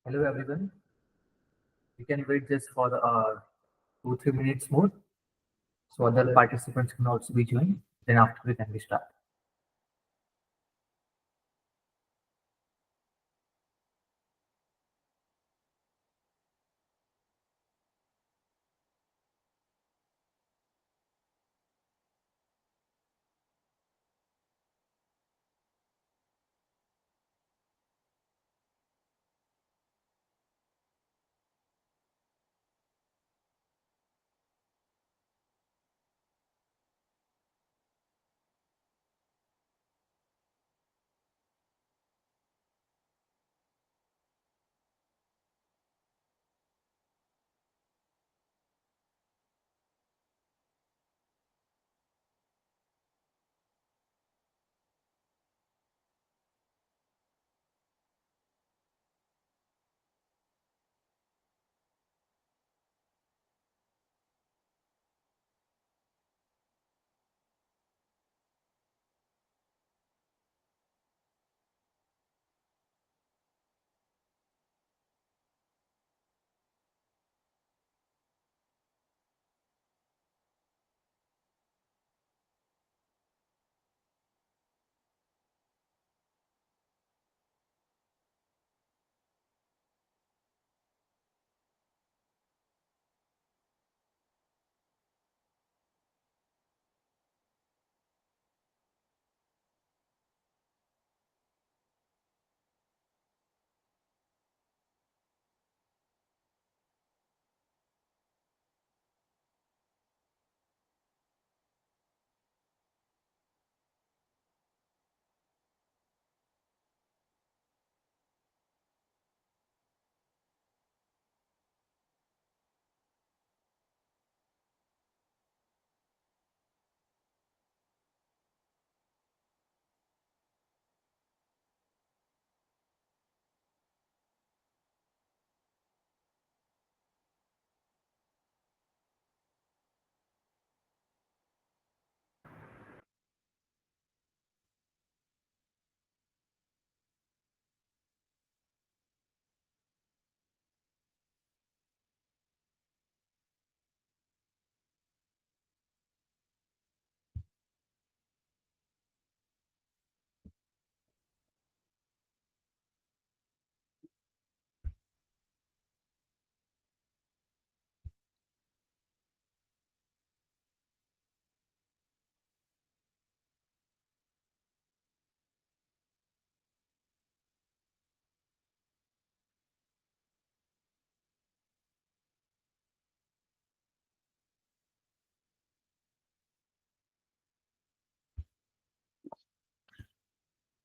Hello everyone. You can wait just for 2-3 minutes more, so other participants can also be joined. Then after we can start.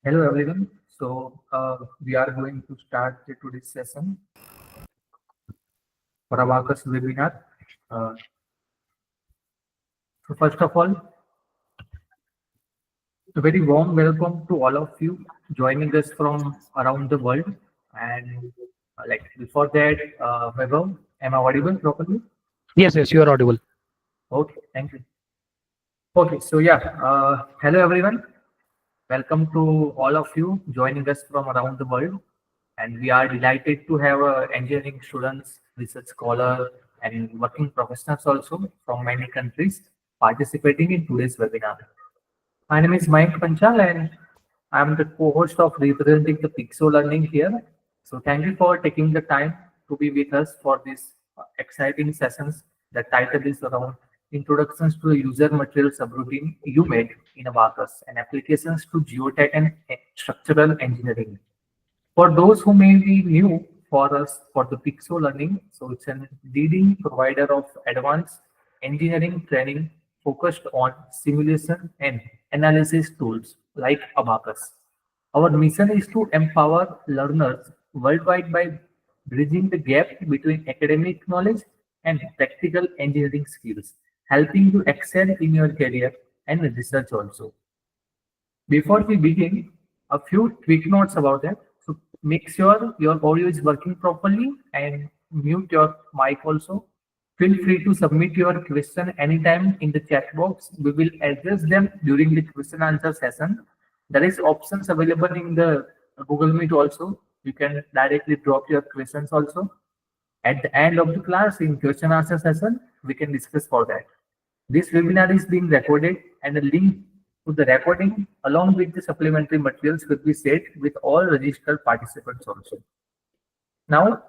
Hello everyone. We are going to start today's session for Abaqus webinar. Uh, so first of all, a very warm welcome to all of you joining us from around the world. And like before that, Vaibhav, am I audible properly? Yes, you are audible. Okay, thank you. Okay, hello everyone. Welcome to all of you joining us from around the world. And we are delighted to have engineering students, research scholars, and working professionals also from many countries participating in today's webinar. My name is Mike Panchal and I'm the co-host of representing the PIGSO learning here. So thank you for taking the time to be with us for these exciting sessions. The title is around Introductions to the User Material Subroutine UMAT in Abaqus and Applications to Geotech and Structural Engineering. For those who may be new for us for the PIGSO learning, so it's a leading provider of advanced engineering training focused on simulation and analysis tools like Abaqus. Our mission is to empower learners worldwide by bridging the gap between academic knowledge and practical engineering skills, helping you excel in your career and research also. Before we begin, a few quick notes about that. So make sure your audio is working properly and mute your mic also. Feel free to submit your question anytime in the chat box. We will address them during the question answer session. There is options available in the Google Meet also. You can directly drop your questions also. At the end of the class, in question answer session, we can discuss for that. This webinar is being recorded, and a link to the recording along with the supplementary materials will be shared with all registered participants also. Now,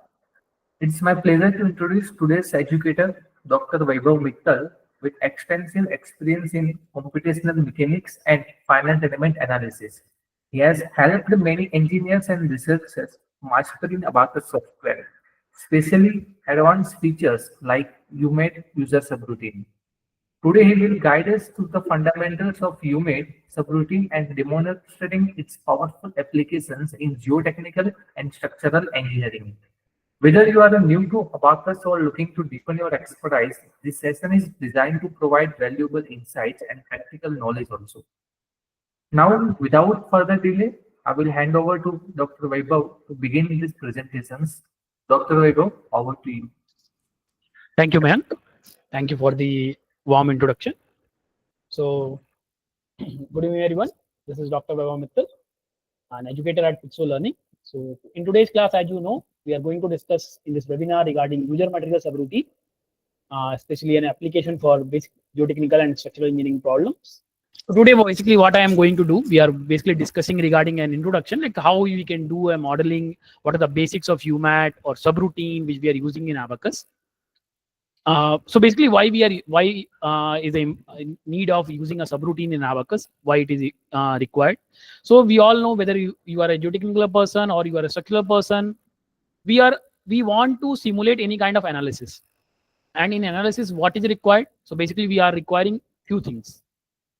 it's my pleasure to introduce today's educator, Dr. Vaibhav Mittal, with extensive experience in computational mechanics and finite element analysis. He has helped many engineers and researchers master in Abaqus software, especially advanced features like UMAT user subroutine. Today, he will guide us through the fundamentals of UMAT subroutine and demonstrating its powerful applications in geotechnical and structural engineering. Whether you are new to Abaqus or looking to deepen your expertise, this session is designed to provide valuable insights and practical knowledge also. Now, without further delay, I will hand over to Dr. Vaibhav to begin his presentations. Dr. Vaibhav, over to you. Thank you, man. Thank you for the warm introduction. So, good evening, everyone. This is Dr. Vaibhav Mittal, an educator at PIGSO Learning. So, in today's class, as you know, we are going to discuss in this webinar regarding user material subroutine, especially an application for basic geotechnical and structural engineering problems. So today, basically, what I am going to do, we are basically discussing regarding an introduction, like how we can do a modeling, what are the basics of UMAT or subroutine which we are using in Abaqus. So basically, why is a need of using a subroutine in Abaqus, why it is required. So we all know, whether you are a geotechnical person or you are a structural person, we want to simulate any kind of analysis. And in analysis, what is required? So basically, we are requiring few things.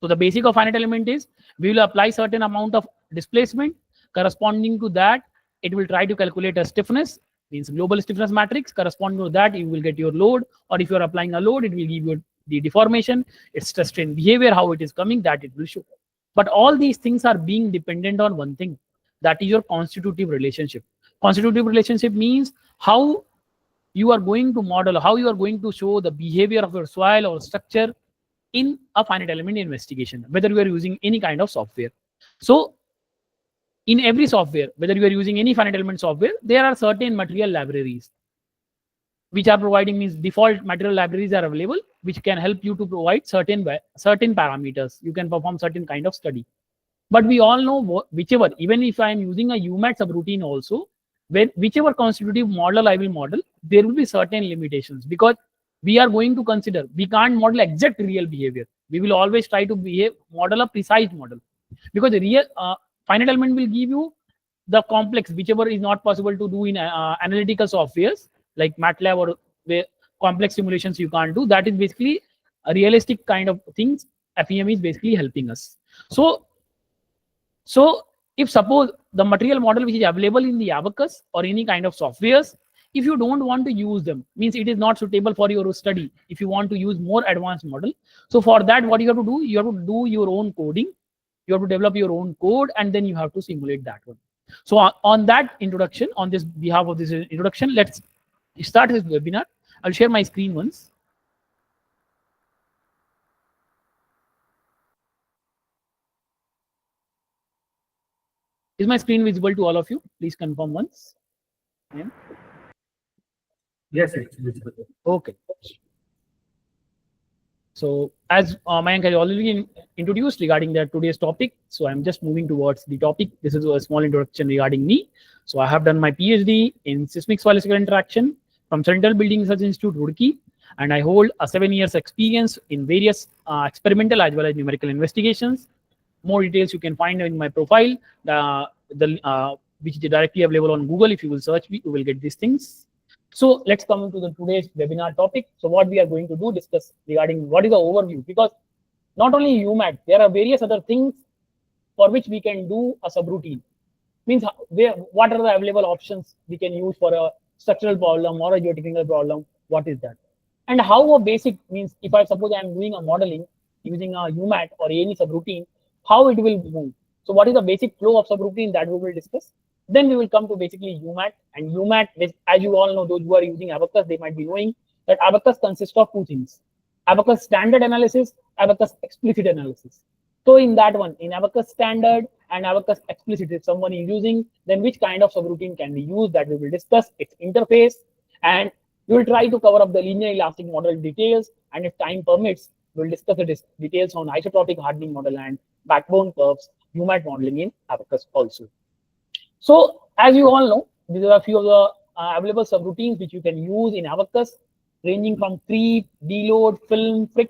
So the basic of finite element is, we will apply certain amount of displacement. Corresponding to that, it will try to calculate a stiffness, means global stiffness matrix. Corresponding to that, you will get your load, or if you are applying a load, it will give you the deformation, its stress strain behavior, how it is coming, that it will show. But all these things are being dependent on one thing, that is your constitutive relationship. Constitutive relationship means how you are going to model, how you are going to show the behavior of your soil or structure in a finite element investigation, whether you are using any kind of software. So in every software, whether you are using any finite element software, there are certain material libraries which are providing, means default material libraries are available, which can help you to provide certain parameters. You can perform certain kind of study. But we all know, whichever, even if I am using a UMAT subroutine also, whichever constitutive model I will model, there will be certain limitations, because we are going to consider, we can't model exact real behavior. We will always try to model a precise model, because the real finite element will give you the complex, whichever is not possible to do in analytical softwares like MATLAB, or where complex simulations you can't do. That is basically a realistic kind of things. FEM is basically helping us. So if suppose the material model which is available in the Abaqus or any kind of softwares, if you don't want to use them, means it is not suitable for your study. If you want to use more advanced model, so for that, what you have to do, you have to do your own coding. You have to develop your own code, and then you have to simulate that one. So on that introduction, on this behalf of this introduction, let's start this webinar. I'll share my screen once. Is my screen visible to all of you? Please confirm once. Yeah. Yes, it's visible. Okay. So as Mayank has already introduced regarding today's topic, so I'm just moving towards the topic. This is a small introduction regarding me. So I have done my PhD in seismic soil electrical interaction from Central Building Research Institute, Roorkee, and I hold a 7 years experience in various experimental as well as numerical investigations. More details you can find in my profile, which is directly available on Google. If you will search me, you will get these things. So let's come to today's webinar topic. So what we are going to do, discuss regarding what is the overview, because not only UMAT, there are various other things for which we can do a subroutine. Means what are the available options we can use for a structural problem or a geotechnical problem? What is that? And how a basic, means if I suppose I am doing a modeling using a UMAT or any subroutine, how it will move. So what is the basic flow of subroutine, that we will discuss. Then we will come to basically UMAT. And UMAT, as you all know, those who are using Abaqus, they might be knowing that Abaqus consists of two things: Abaqus standard analysis, Abaqus explicit analysis. So in that one, in Abaqus standard and Abaqus explicit, if someone is using, then which kind of subroutine can be used, that we will discuss, its interface, and we will try to cover up the linear elastic model details, and if time permits, we'll discuss the details on isotropic hardening model and backbone curves, UMAT modeling in Abaqus also. So as you all know, these are a few of the available subroutines which you can use in Abaqus, ranging from creep, deload, film, fric,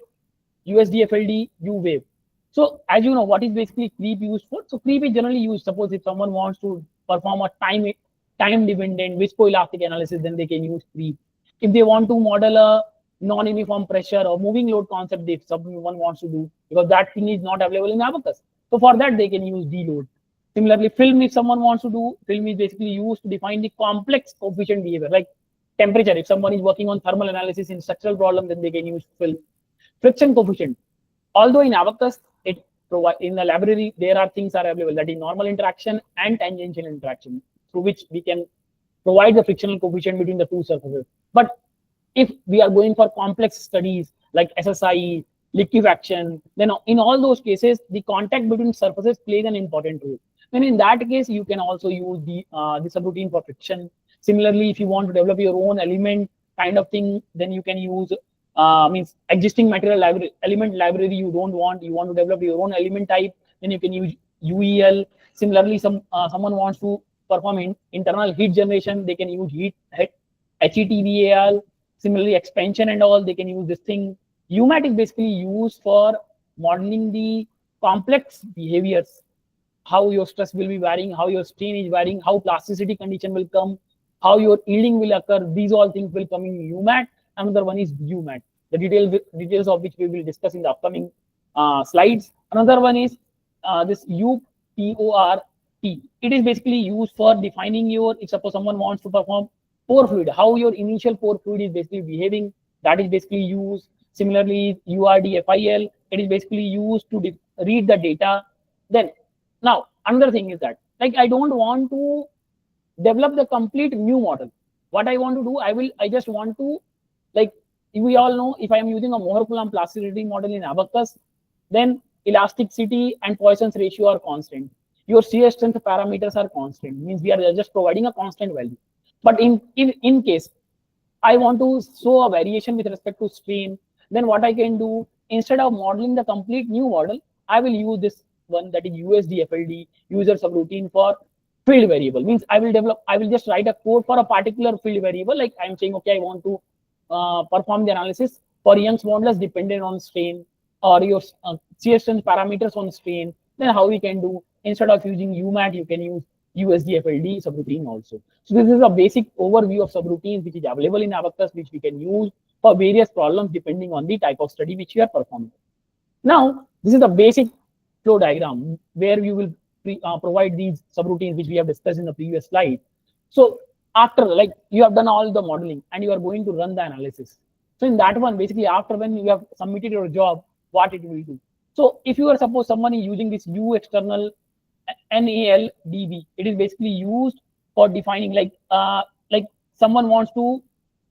USDFLD, U-wave. So as you know, what is basically creep used for? So creep is generally used, suppose if someone wants to perform a time-dependent viscoelastic analysis, then they can use creep. If they want to model a non-uniform pressure or moving load concept, if someone wants to do, because that thing is not available in Abaqus. So for that, they can use deload. Similarly, film, if someone wants to do, film is basically used to define the complex coefficient behavior, like temperature. If someone is working on thermal analysis in structural problem, then they can use film. Friction coefficient. Although in Abaqus, in the library, there are things are available, that is normal interaction and tangential interaction, through which we can provide the frictional coefficient between the two surfaces. But if we are going for complex studies like SSI, liquefaction, then in all those cases, the contact between surfaces plays an important role. Then in that case, you can also use the subroutine for friction. Similarly, if you want to develop your own element kind of thing, then you can use means existing material library, element library you don't want, you want to develop your own element type, then you can use UEL. Similarly, someone wants to perform internal heat generation, they can use HETVAL. Similarly, expansion and all, they can use this thing. UMAT is basically used for modeling the complex behaviors, how your stress will be varying, how your strain is varying, how plasticity condition will come, how your yielding will occur. These all things will come in UMAT. Another one is VUMAT, the details of which we will discuss in the upcoming slides. Another one is this UPORT. It is basically used for defining your, if suppose someone wants to perform pore fluid, how your initial pore fluid is basically behaving, that is basically used. Similarly, URDFIL, it is basically used to read the data. Then, now, another thing is that, like, I don't want to develop the complete new model. What I want to do, I just want to, like, we all know, if I am using a Mohr-Coulomb plasticity model in Abaqus, then elasticity and Poisson's ratio are constant. Your shear strength parameters are constant, means we are just providing a constant value. But in case I want to show a variation with respect to strain, then what I can do, instead of modeling the complete new model, I will use this one, that is USDFLD, user subroutine for field variable. Means I will just write a code for a particular field variable. Like I'm saying, okay, I want to perform the analysis for Young's modulus dependent on strain, or your shear strength parameters on strain. Then how we can do, instead of using UMAT, you can use USDFLD subroutine also. So this is a basic overview of subroutines which is available in Abaqus, which we can use for various problems depending on the type of study which you are performing. Now, this is the basic flow diagram where you will provide these subroutines which we have discussed in the previous slide. So after, like, you have done all the modeling and you are going to run the analysis. So in that one, basically after when you have submitted your job, what it will do. So if you are, suppose someone is using this U external NALDB, it is basically used for defining, like someone wants to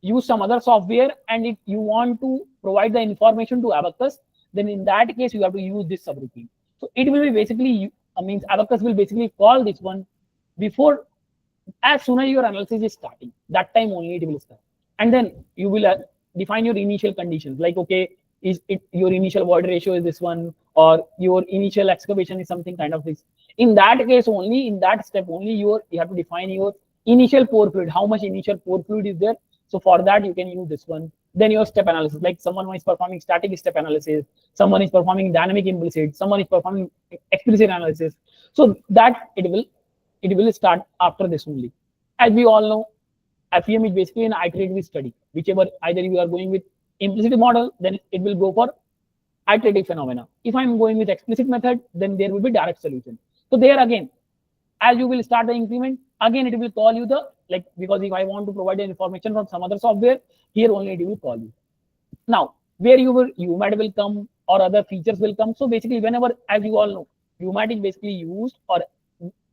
use some other software and if you want to provide the information to Abaqus, then in that case you have to use this subroutine. So it will be basically, means Abaqus will basically call this one before, as soon as your analysis is starting, that time only it will start. And then you will define your initial conditions, like, okay, is it your initial void ratio is this one, or your initial excavation is something kind of this. In that case only, in that step only, you have to define your initial pore fluid, how much initial pore fluid is there. So for that you can use this one. Then your step analysis, like someone is performing static step analysis, someone is performing dynamic implicit, someone is performing explicit analysis. So that it will start after this only. As we all know, FEM is basically an iterative study. Whichever, either you are going with implicit model, then it will go for iterative phenomena. If I'm going with explicit method, then there will be direct solution. So there again, as you will start the increment, again it will call you the, like, because if I want to provide the information from some other software, here only it will call you. Now, where UMAT will come or other features will come. So basically, whenever, as you all know, UMAT is basically used, or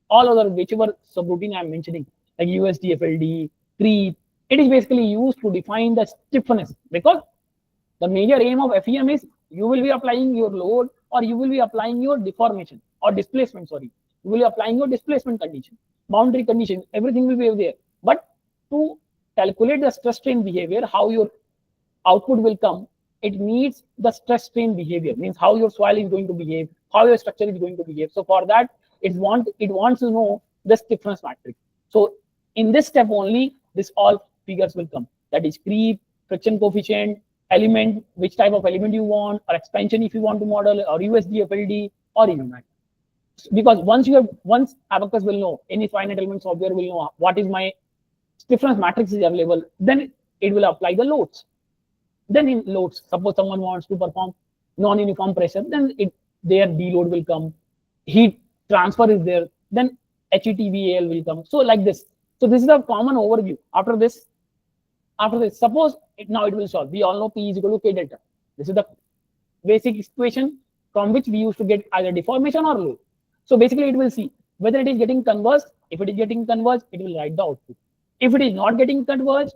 all other whichever subroutine I'm mentioning, like USDFLD, creep, it is basically used to define the stiffness, because the major aim of FEM is you will be applying your load or you will be applying your deformation or displacement, sorry. You will be applying your displacement condition, boundary condition, everything will be there. But to calculate the stress strain behavior, how your output will come, it needs the stress strain behavior, means how your soil is going to behave, how your structure is going to behave. So for that, it wants to know the stiffness matrix. So in this step only, this all figures will come. That is creep, friction coefficient, element, which type of element you want, or expansion if you want to model, or USD, FLD, or UMAT. Because once Abaqus will know, any finite element software will know what is my stiffness matrix is available, then it will apply the loads. Then in loads, suppose someone wants to perform non-uniform pressure, then their deload will come. Heat transfer is there, then HETVAL will come. So like this. So this is a common overview. After this, suppose now it will solve. We all know P is equal to K delta. This is the basic equation from which we used to get either deformation or load. So basically it will see whether it is getting converged. If it is getting converged, it will write the output. If it is not getting converged,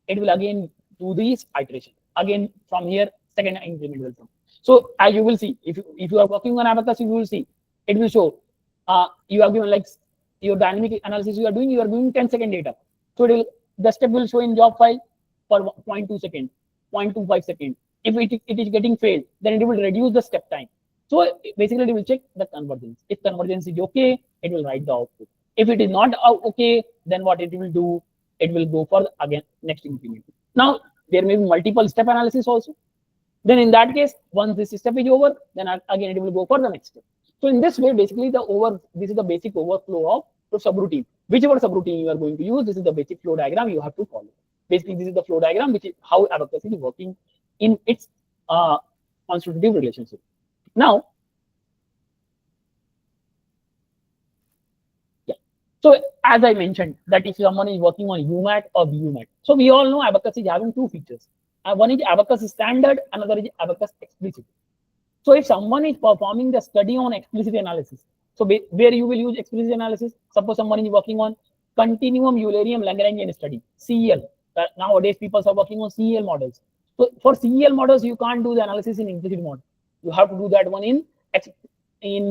it will again do this iteration. Again, from here, second increment will come. So as you will see, if you are working on Abaqus, you will see it will show you are given like your dynamic analysis you are doing 10-second data. So the step will show in job file for 0.2 second, 0.25 second. If it is getting failed, then it will reduce the step time. So basically it will check the convergence. If convergence is okay, it will write the output. If it is not okay, then what it will do, it will go for again next increment. Now there may be multiple step analysis also. Then in that case, once this step is over, then again it will go for the next step. So in this way, basically this is the basic overflow of subroutine. Whichever subroutine you are going to use, this is the basic flow diagram you have to follow. Basically, this is the flow diagram, which is how Abaqus is working in its constitutive relationship. Now, so as I mentioned, that if someone is working on UMAT or VUMAT, so we all know Abaqus is having two features. One is Abaqus standard, another is Abaqus explicit. So if someone is performing the study on explicit analysis, so where you will use explicit analysis, suppose someone is working on continuum Eulerium Lagrangian study, CEL. Nowadays people are working on CEL models. So for CEL models, you can't do the analysis in implicit mode. You have to do that one in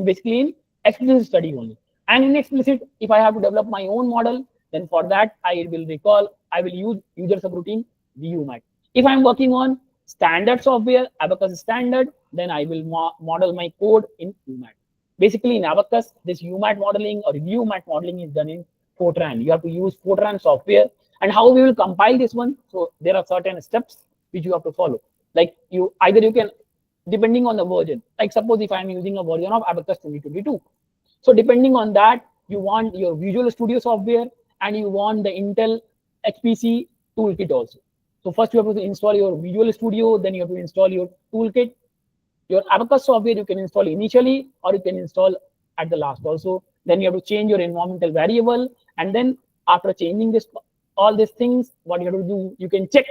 basically explicit study only. And in explicit, if I have to develop my own model, then for that I will use user subroutine VUMAT. If I'm working on standard software, Abaqus standard, then I will model my code in UMAT. Basically in Abaqus, this UMAT modeling or VUMAT modeling is done in Fortran. You have to use Fortran software. And how we will compile this one? So there are certain steps which you have to follow. Like you can, depending on the version, like suppose if I'm using a version of Abaqus 2022. So depending on that, you want your Visual Studio software and you want the Intel HPC toolkit also. So first you have to install your Visual Studio, then you have to install your toolkit. Your Abaqus software you can install initially or you can install at the last also. Then you have to change your environmental variable, and then after changing all these things, what you have to do, you can check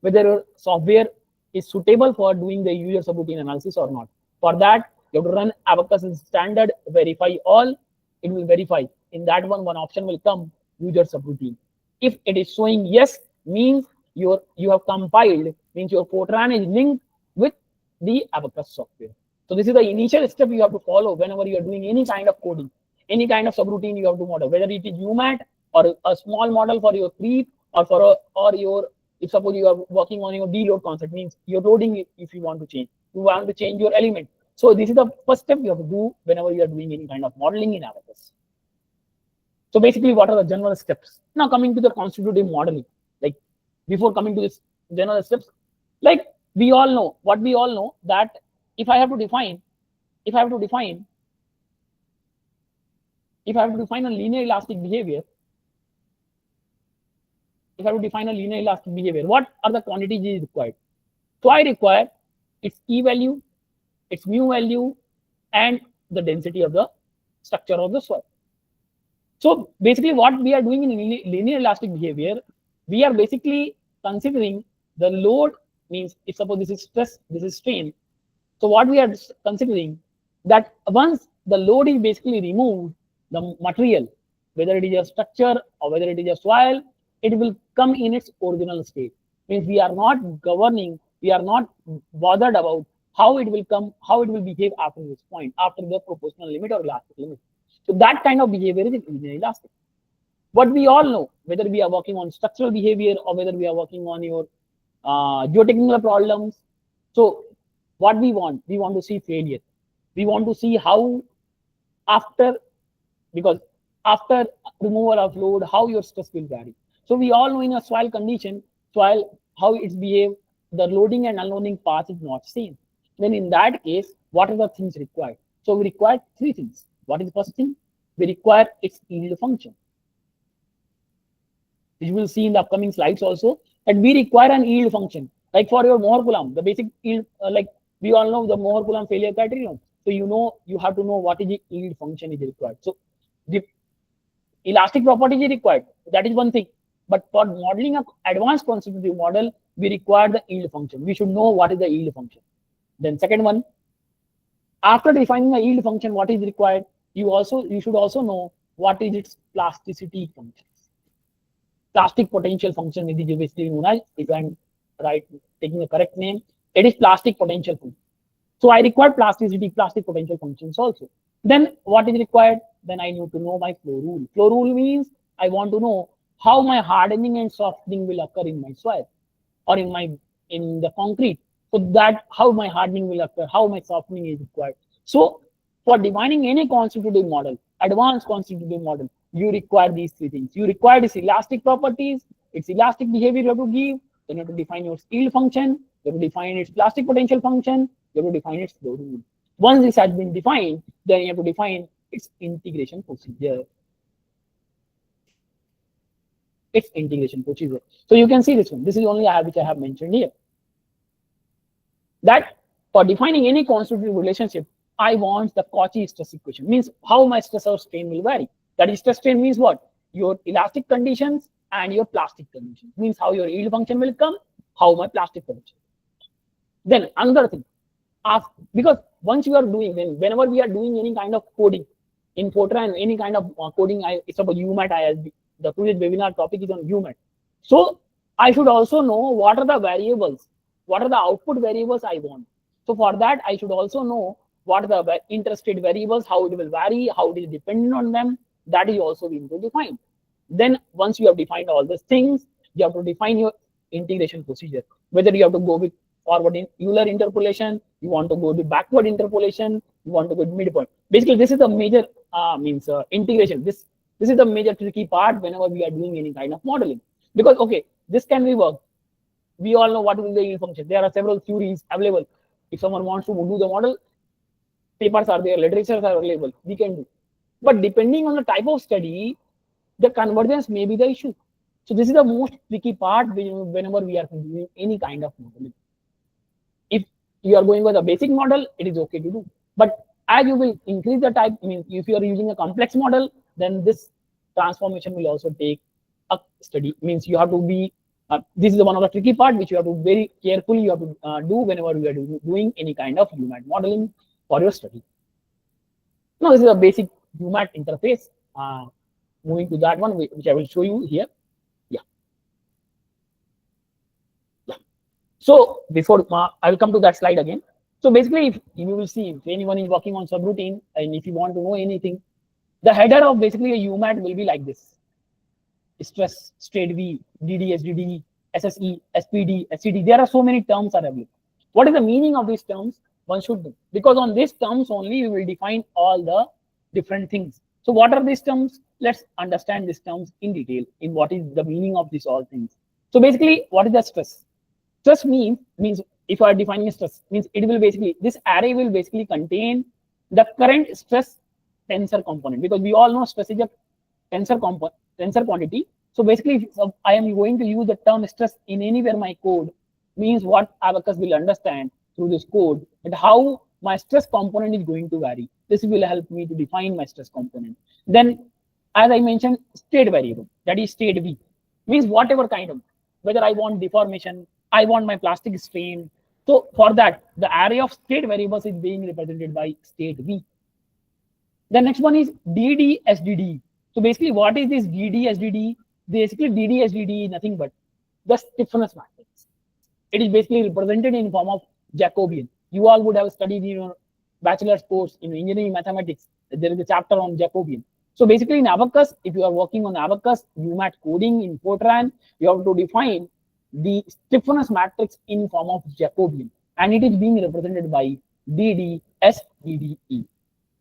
whether your software is suitable for doing the user subroutine analysis or not. For that, you have to run Abaqus standard verify all. It will verify. In that one option will come user subroutine. If it is showing yes, means you have compiled, means your Fortran is linked with the Abaqus software. So this is the initial step you have to follow whenever you are doing any kind of coding, any kind of subroutine you have to model, whether it is UMAT or a small model for your creep or if suppose you are working on your deload concept, means your loading if you want to change your element. So this is the first step you have to do whenever you are doing any kind of modeling in Abaqus. So basically, what are the general steps? Now coming to the constitutive modeling, like before coming to this general steps, like we all know that if I have to define a linear elastic behavior, what are the quantities required? So I require its E value, its mu value, and the density of the structure of the soil. So basically what we are doing in linear elastic behavior, we are basically considering the load, means if suppose this is stress, this is strain. So what we are considering that once the load is basically removed, the material, whether it is a structure or whether it is a soil, it will come in its original state. Means we are not governing, we are not bothered about how it will come, how it will behave after this point, after the proportional limit or elastic limit. So that kind of behavior is inelastic. But we all know, whether we are working on structural behavior or whether we are working on your geotechnical problems. So what we want to see failure. We want to see how after, because after removal of load, how your stress will vary. So we all know in a soil condition, soil, how it's behave, the loading and unloading path is not same. Then in that case, what are the things required? So we require three things. What is the first thing? We require its yield function. You will see in the upcoming slides also that we require an yield function. Like for your Mohr Coulomb, the basic yield, like we all know the Mohr Coulomb failure criterion. So you have to know what is the yield function is required. So the elastic property is required. That is one thing. But for modeling an advanced constitutive model, we require the yield function. We should know what is the yield function. Then second one, after defining the yield function, what is required, you should also know what is its plasticity function. Plastic potential function is basically known as, if I'm taking the correct name, it is plastic potential function. So I require plasticity, plastic potential functions also. Then what is required? Then I need to know my flow rule. Flow rule means I want to know how my hardening and softening will occur in my soil or in the concrete. So that how my hardening will occur, how my softening is required. So for defining any constitutive model, advanced constitutive model, you require these three things. You require its elastic properties, its elastic behavior you have to give, then you have to define your yield function, you have to define its plastic potential function, you have to define its flow rule. Once this has been defined, then you have to define its integration procedure. Its integration procedure. So you can see this one. This is only which I have mentioned here. That for defining any constitutive relationship, I want the Cauchy stress equation. Means how my stress or strain will vary. That is, stress strain means what? Your elastic conditions and your plastic conditions. Means how your yield function will come, how my plastic potential. Then another thing, because once you are doing, whenever we are doing any kind of coding in Fortran, any kind of coding, it's about UMAT. The previous webinar topic is on VUMAT. So I should also know what are the variables, what are the output variables I want. So for that, I should also know what are the interested variables, how it will vary, how it is dependent on them. That is also we need to define. Then once you have defined all these things, you have to define your integration procedure. Whether you have to go with forward in Euler interpolation, you want to go with backward interpolation, you want to go with midpoint. Basically, this is the major integration. This is the major tricky part whenever we are doing any kind of modeling. Because okay, this can be worked. We all know what is the yield function. There are several theories available. If someone wants to do the model, papers are there, literatures are available. We can do. But depending on the type of study, the convergence may be the issue. So this is the most tricky part whenever we are doing any kind of modeling. If you are going with a basic model, it is okay to do. But as you will increase the type, if you are using a complex model, then this transformation will also take a study. Means you have to be, this is the one of the tricky part which you have to very carefully you have to do whenever you are doing any kind of UMAT modeling for your study. Now this is a basic UMAT interface. Moving to that one, which I will show you here. Yeah. So before I will come to that slide again. So basically, if you will see, if anyone is working on subroutine and if you want to know anything, the header of basically a UMAT will be like this: stress, state V, DD, SDD, SSE, SPD, SCD. There are so many terms are available. What is the meaning of these terms? One should know, because on these terms only we will define all the different things. So what are these terms? Let's understand these terms in detail, in what is the meaning of these all things. So basically, what is the stress? Stress means if you are defining a stress, means it will basically, this array will basically contain the current stress tensor component, because we all know stress is a tensor quantity. So basically, if I am going to use the term stress in anywhere my code, means what Abaqus will understand through this code, and how my stress component is going to vary. This will help me to define my stress component. Then, as I mentioned, state variable, that is state V, means whatever kind of, whether I want deformation, I want my plastic strain. So for that, the array of state variables is being represented by state V. The next one is DD, SDD. So basically, what is this DD, SDD? Basically, DD, SDD is nothing but the stiffness matrix. It is basically represented in form of Jacobian. you all would have studied in your bachelor's course in engineering mathematics. There is a chapter on Jacobian. So basically in Abaqus, if you are working on Abaqus UMAT coding in Fortran, you have to define the stiffness matrix in form of Jacobian, and it is being represented by DDSDDE.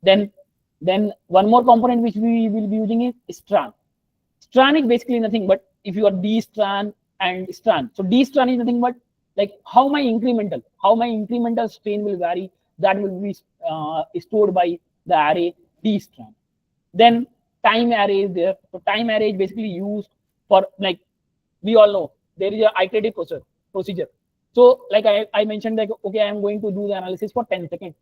Then one more component which we will be using is stran. Stran is basically nothing but if you are D stran and stran. So D stran is nothing but like how my incremental strain will vary. That will be stored by the array D stran. Then time array is there. So time array is basically used for, like, we all know there is a iterative procedure. So like I mentioned, like, okay, I am going to do the analysis for 10 seconds.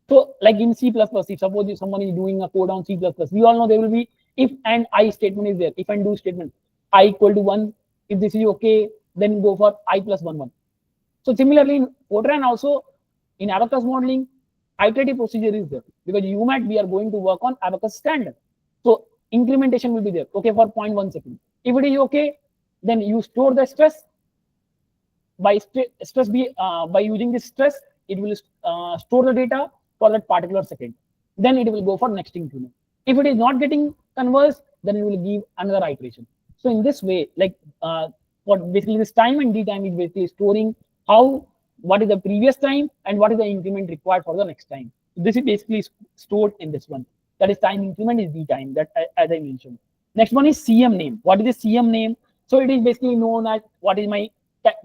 So like in C++, if suppose if someone is doing a code on C++, we all know there will be if and I statement is there, if and do statement, I equal to 1. If this is okay, then go for I plus 1. So similarly in Fortran also, in Abaqus modeling, iterative procedure is there, because UMAT we are going to work on Abaqus standard. So incrementation will be there, okay, for 0.1 second. If it is okay, then you store the stress by using this stress, it will store the data for that particular second. Then it will go for next increment. If it is not getting conversed, then it will give another iteration. So in this way, like what basically this time and d time is basically storing what is the previous time and what is the increment required for the next time. This is basically stored in this one. That is time increment is d time, that as I mentioned. Next one is CM name. What is the CM name? So it is basically known as what is my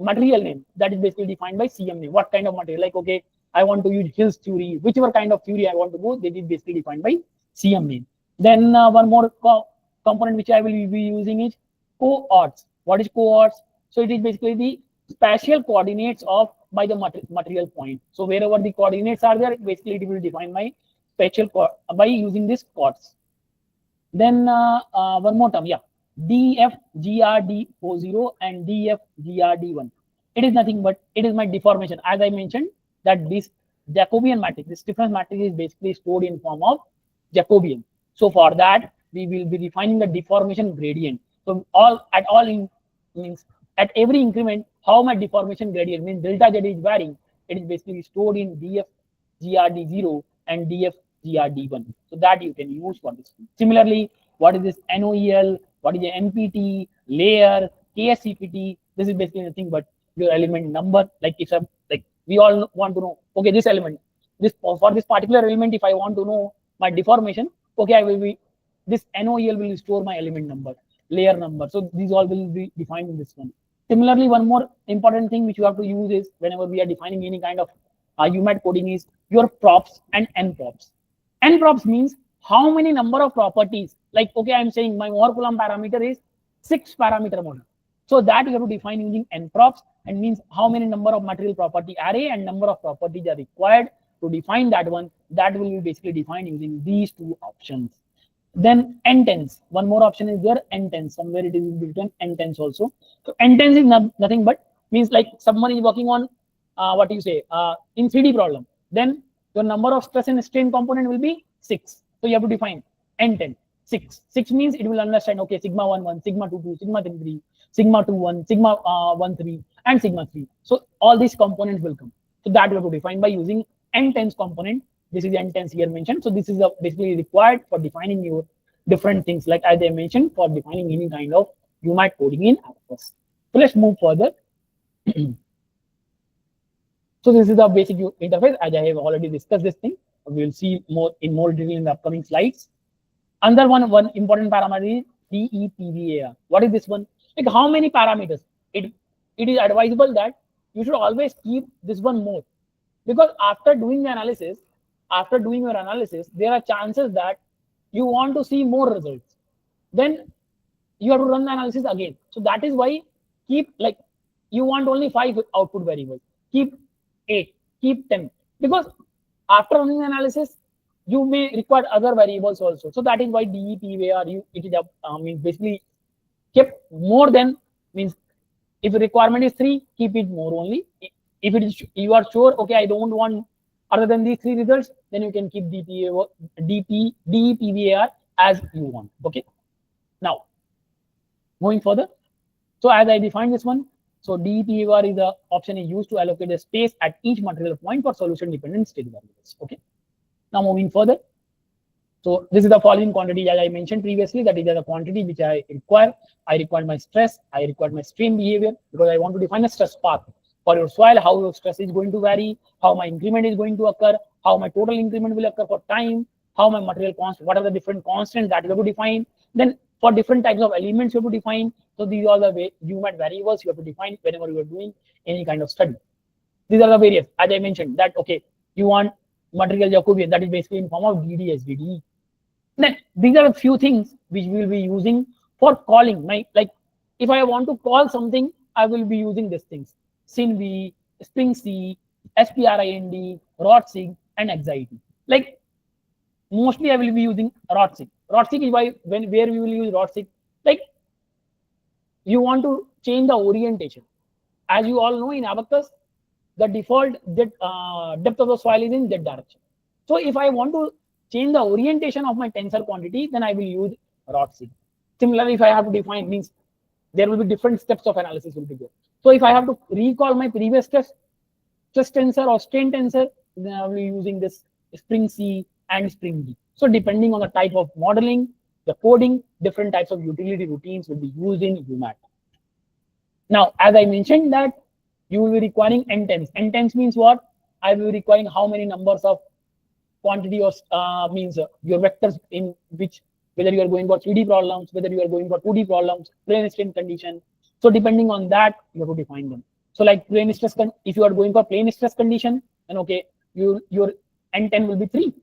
material name. That is basically defined by CM name. What kind of material? Like, okay, I want to use Hills theory, whichever kind of theory I want to go, that is basically defined by CM name. Then one more component which I will be using is coords. What is coords? So it is basically the spatial coordinates of by the material point. So wherever the coordinates are there, basically it will define my spatial by using this coords. Then one more term, yeah, DFGRD40 and DFGRD1. It is nothing but it is my deformation. As I mentioned, that this Jacobian matrix, this stiffness matrix is basically stored in form of Jacobian. So for that, we will be defining the deformation gradient. So means at every increment, how my deformation gradient means delta Z is varying. It is basically stored in DFGRD0 and DFGRD1. So that you can use for this. Similarly, what is this NOEL? What is the NPT, layer, KSCPT? This is basically nothing but your element number. Like it's a, like we all want to know, okay, this element, this for this particular element, if I want to know my deformation, okay, I will be, this NOEL will store my element number, layer number. So these all will be defined in this one. Similarly, one more important thing which you have to use is whenever we are defining any kind of UMAT coding is your props and nprops. Nprops means how many number of properties. Like, okay, I'm saying my Mohr Coulomb parameter is 6 parameter model. So that you have to define using nprops, and means how many number of material property array and number of properties are required to define that one. That will be basically defined using these two options. Then ntens, one more option is there, ntens. Somewhere it is written ntens also. So ntens is nothing but means like someone is working on what you say in 3D problem. Then your number of stress and strain component will be 6. So you have to define n10. 6. 6 means it will understand, okay, sigma 1 1, sigma 2 2, sigma 3 3, sigma 2 1, sigma 1 3, and sigma 3. So all these components will come. So that you have to define by using n10s component. This is n10s here mentioned. So this is basically required for defining your different things, like as I mentioned, for defining any kind of UMAT coding in Abaqus. So let's move further. So this is the basic interface, as I have already discussed this thing. We will see more in more detail in the upcoming slides. Another one important parameter is DEPVAR. What is this one? Like how many parameters? It is advisable that you should always keep this one more, because after doing the analysis, after doing your analysis, there are chances that you want to see more results. Then you have to run the analysis again. So that is why keep, like, you want only 5 output variables. Keep 8, keep 10, because after running the analysis, you may require other variables also. So that is why DEPVAR, it is means basically kept more than, means if the requirement is 3, keep it more only. If it is, you are sure, okay, I don't want other than these 3 results, then you can keep DEPVAR as you want. Okay. Now, moving further. So as I defined this one, So DEPAR is the option is used to allocate the space at each material point for solution dependent state variables. Okay. Now moving further. So this is the following quantity as I mentioned previously, that is the quantity which I require. I require my stress, I require my strain behavior, because I want to define a stress path for your soil, how your stress is going to vary, how my increment is going to occur, how my total increment will occur for time, how my material constant, what are the different constants that you have to define. Then for different types of elements you have to define. So these are the UMAT variables you have to define whenever you are doing any kind of study. These are the various, as I mentioned, that okay, you want material Jacobian, that is basically in form of DD. Then these are a few things which we will be using for calling. Like if I want to call something, I will be using these things: SINV, Spring C, SPRIND, ROTSIG, and anxiety. Like mostly I will be using ROTSIG. ROTSIG is where we will use ROTSIG. Like you want to change the orientation. As you all know, in Abaqus, the default depth of the soil is in that direction. So if I want to change the orientation of my tensor quantity, then I will use ROTSIG. Similarly, if I have to define, means there will be different steps of analysis will be there. So if I have to recall my previous stress tensor or strain tensor, then I will be using this Spring C and Spring D. So depending on the type of modeling, the coding, different types of utility routines will be used in UMAT. Now, as I mentioned that you will be requiring N10s. N10s means what? I will be requiring how many numbers of quantity of means your vectors in which, whether you are going for 3D problems, whether you are going for 2D problems, plane strain condition. So depending on that, you have to define them. So like plane stress, if you are going for plane stress condition, then okay, your N10 will be 3,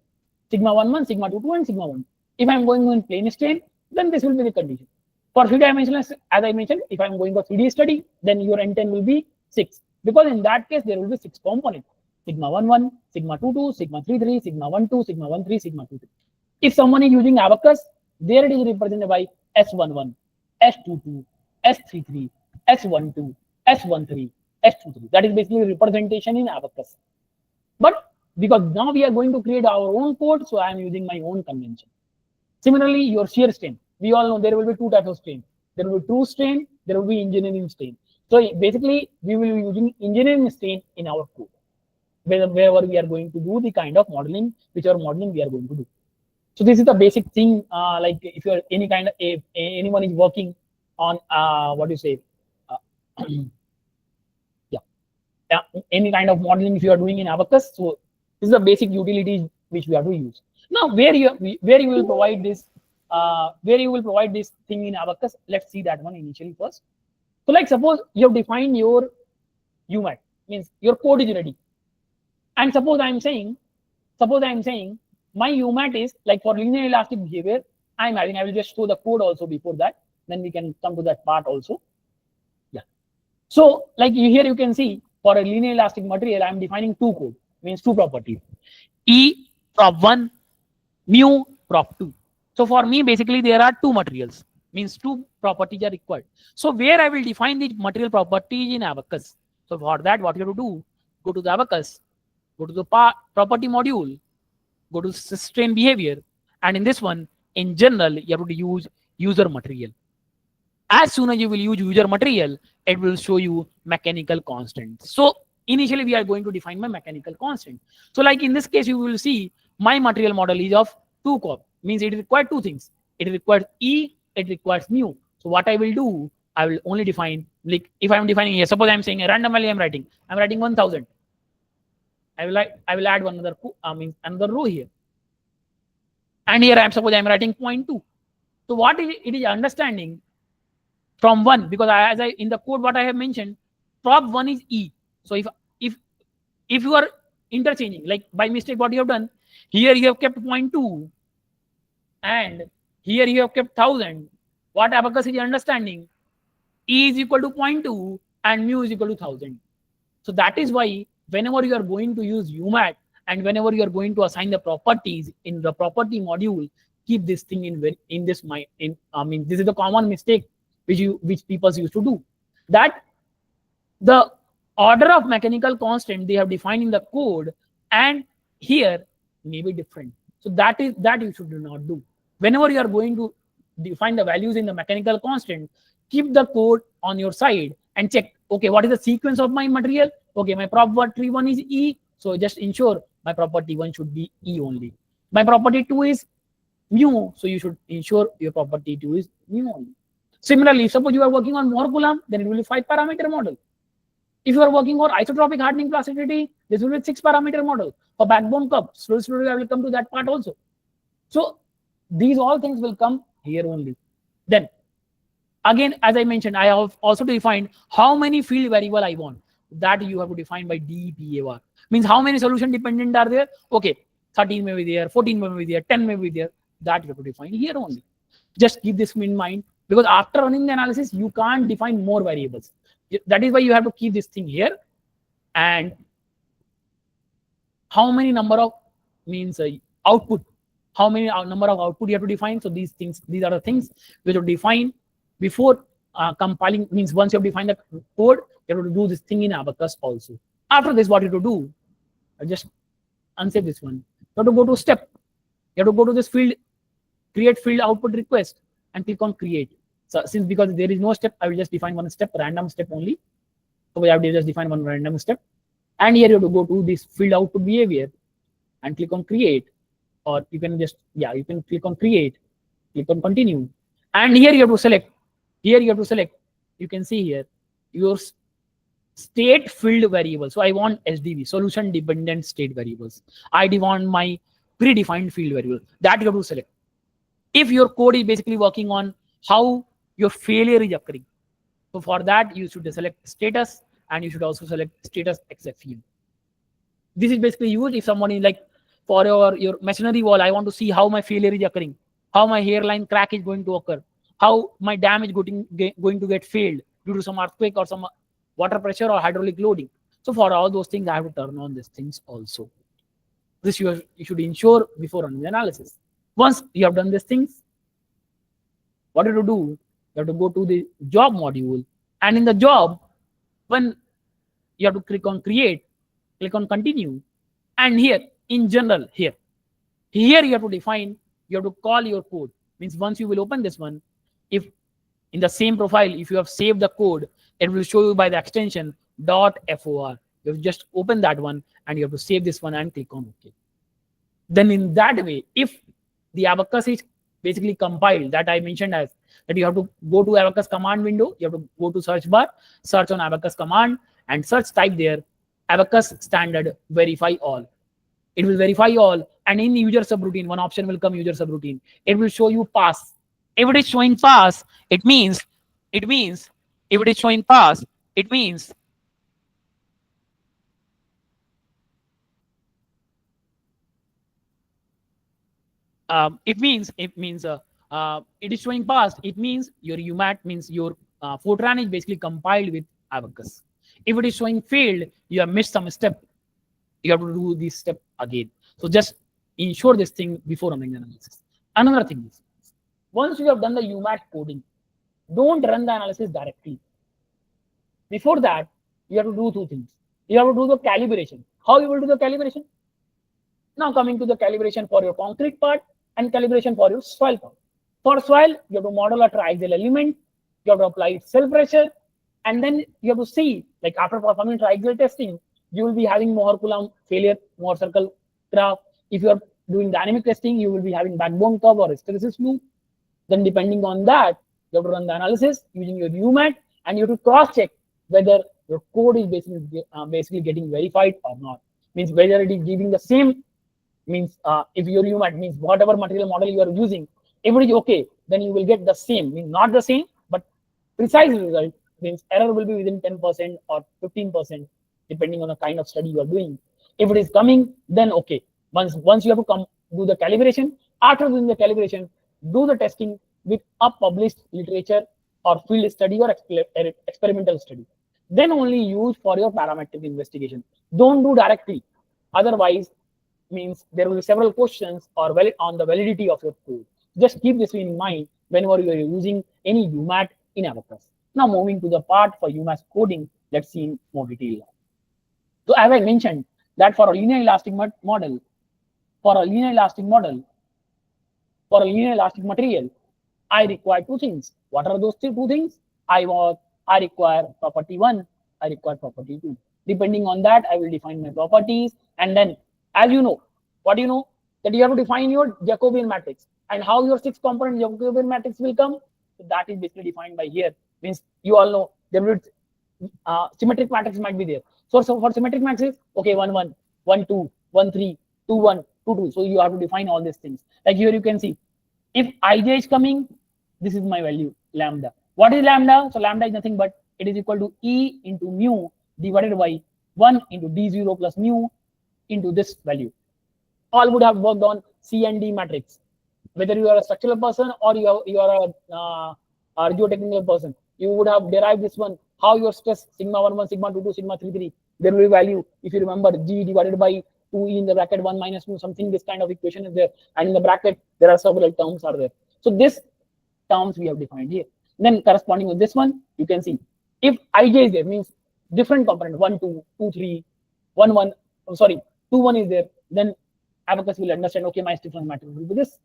sigma 11, sigma 22, and sigma 1. If I am going on plane strain, then this will be the condition. For 3-dimensional, as I mentioned, if I am going for 3D study, then your N10 will be 6, because in that case there will be 6 components: sigma 11, sigma 22, sigma 33, sigma 12, sigma 13, sigma 23. If someone is using Abaqus, there it is represented by S11, S22, S33, S12, S13, S23. That is basically representation in Abaqus. But because now we are going to create our own code, so I am using my own convention. Similarly, your shear strain. We all know there will be 2 types of strain. There will be true strain, there will be engineering strain. So basically, we will be using engineering strain in our code, wherever we are going to do the kind of modeling, whichever modeling we are going to do. So this is the basic thing. Like if you are any kind of, if anyone is working on what do you say, any kind of modeling if you are doing in Abaqus. So this is the basic utilities which we have to use. Now where you will provide this thing in Abaqus. Let's see that one initially first. So like suppose you have defined your UMAT, means your code is ready. And suppose I am saying my UMAT is like for linear elastic behavior, I will just show the code also before that, then we can come to that part also. Yeah. So like here you can see for a linear elastic material, I am defining 2 code, means 2 properties. E prop 1, mu prop 2. So for me, basically there are 2 materials, means 2 properties are required. So where I will define the material properties in Abaqus. So for that, what you have to do, go to the Abaqus, go to the property module, go to strain behavior, and in this one, in general, you have to use user material. As soon as you will use user material, it will show you mechanical constant. So initially we are going to define my mechanical constant. So like in this case, you will see my material model is of 2 corp, means it requires 2 things. It requires E, it requires mu. So what I will do, I will only define, like if I am defining here, suppose I am saying a random value I'm writing 1000. I will add one another row here. And here suppose I am writing 0.2. So what it is understanding from 1, because as I in the code what I have mentioned, prop 1 is E. So if you are interchanging, like by mistake what you have done, here you have kept 0.2 and here you have kept 1000. What Abaqus is understanding, E is equal to 0.2 and mu is equal to 1000. So that is why whenever you are going to use UMAT and whenever you are going to assign the properties in the property module, keep this thing in this mind. This is the common mistake which people used to do. That the order of mechanical constant they have defined in the code and here may be different. So that you should not do. Whenever you are going to define the values in the mechanical constant, keep the code on your side and check, okay, what is the sequence of my material? Okay, my property 1 is E, so just ensure my property 1 should be E only. My property 2 is mu, so you should ensure your property 2 is mu only. Similarly, suppose you are working on more Coulomb, then it will be 5-parameter model. If you are working on isotropic hardening plasticity, this will be 6-parameter model. For backbone cup, slowly I will come to that part also. So these all things will come here only. Then again, as I mentioned, I have also defined how many field variable I want. That you have to define by DPAR. Means how many solution dependent are there? Okay, 13 may be there, 14 may be there, 10 may be there. That you have to define here only. Just keep this in mind, because after running the analysis, you can't define more variables. That is why you have to keep this thing here. And how many number of means output, how many number of output you have to define. So these things, these are the things you have to define before compiling. Means once you have defined the code, you have to do this thing in Abaqus also. After this, what you have to do, I'll just unsave this one. You have to go to step. You have to go to this field, create field output request, and click on create. So since because there is no step, I will just define one step, random step only. So we have to just define one random step. And here you have to go to this field output behavior and click on create, or you can just, you can click on create, click on continue. And here you have to select, you can see here, your state field variable. So I want SDV, solution dependent state variables. I want my predefined field variable. That you have to select. If your code is basically working on how your failure is occurring, so for that you should select status, and you should also select status XFU. This is basically used if someone is like, for your masonry wall, I want to see how my failure is occurring, how my hairline crack is going to occur, how my dam is going to get failed due to some earthquake or some water pressure or hydraulic loading. So for all those things, I have to turn on these things also. This you should ensure before running the analysis. Once you have done these things, what you have to do, you have to go to the job module, and in the job, when you have to click on create, click on continue, and here in general, here you have to define, you have to call your code. Means once you will open this one, if in the same profile, if you have saved the code, it will show you by the extension .for. You have just open that one, and you have to save this one and click on OK. Then in that way, if the Abaqus is basically compiled, that I mentioned as that, you have to go to Abaqus command window, you have to go to search bar, search on Abaqus command, and search type there Abaqus standard verify all. It will verify all, and in user subroutine, one option will come, user subroutine. It will show you pass. If it is showing pass, it means if it is showing pass, it means it is showing pass. It means your UMAT, means your Fortran is basically compiled with Abaqus. If it is showing failed, you have missed some step. You have to do this step again. So just ensure this thing before running the analysis. Another thing is, once you have done the UMAT coding, don't run the analysis directly. Before that, you have to do two things. You have to do the calibration. How you will do the calibration? Now coming to the calibration for your concrete part and calibration for your soil part. For soil, you have to model a triaxial element. You have to apply cell pressure, and then you have to see, like after performing triaxial testing, you will be having Mohr Coulomb failure, Mohr circle graph. If you are doing dynamic testing, you will be having backbone curve or hysteresis loop. Then depending on that, you have to run the analysis using your UMAT, and you have to cross-check whether your code is basically getting verified or not. Means whether it is giving the same, means if your UMAT means whatever material model you are using, if it is okay, then you will get the same, means not the same, but precise result. Means error will be within 10% or 15%, depending on the kind of study you are doing. If it is coming, then okay. Once you have to come do the calibration. After doing the calibration, do the testing with a published literature or field study or experimental study. Then only use for your parametric investigation. Don't do directly. Otherwise, means there will be several questions or on the validity of your code. Just keep this in mind whenever you are using any UMAT in Abaqus. Now moving to the part for UMAT coding, let's see in more detail. So as I mentioned that for a linear elastic model, for a linear elastic material, I require two things. What are those two things? I want I require property 1, I require property 2. Depending on that, I will define my properties. And then, as you know, what you know, that you have to define your Jacobian matrix. And how your 6 component Jacobian matrix will come, so that is basically defined by here. Means you all know there will symmetric matrix might be there. So for symmetric matrix, okay, 1 1, 1 2, 1 3, 2 1, 2 2. So you have to define all these things. Like here you can see, if ij is coming, this is my value lambda. What is lambda? So lambda is nothing but it is equal to E into mu divided by 1 into d0 plus mu into this value. All would have worked on C and D matrix. Whether you are a structural person or you are a geotechnical person, you would have derived this one. How your stress sigma 1 1, sigma 2 2, sigma 3 3. There will be value, if you remember, G divided by 2E in the bracket 1 minus mu, something, this kind of equation is there. And in the bracket, there are several terms are there. So this terms we have defined here. Then corresponding with this one, you can see if ij is there, means different component 1 2, 2 3, 1 1, sorry, 2 1 is there, then Abaqus will understand, okay, my difference matrix will be this.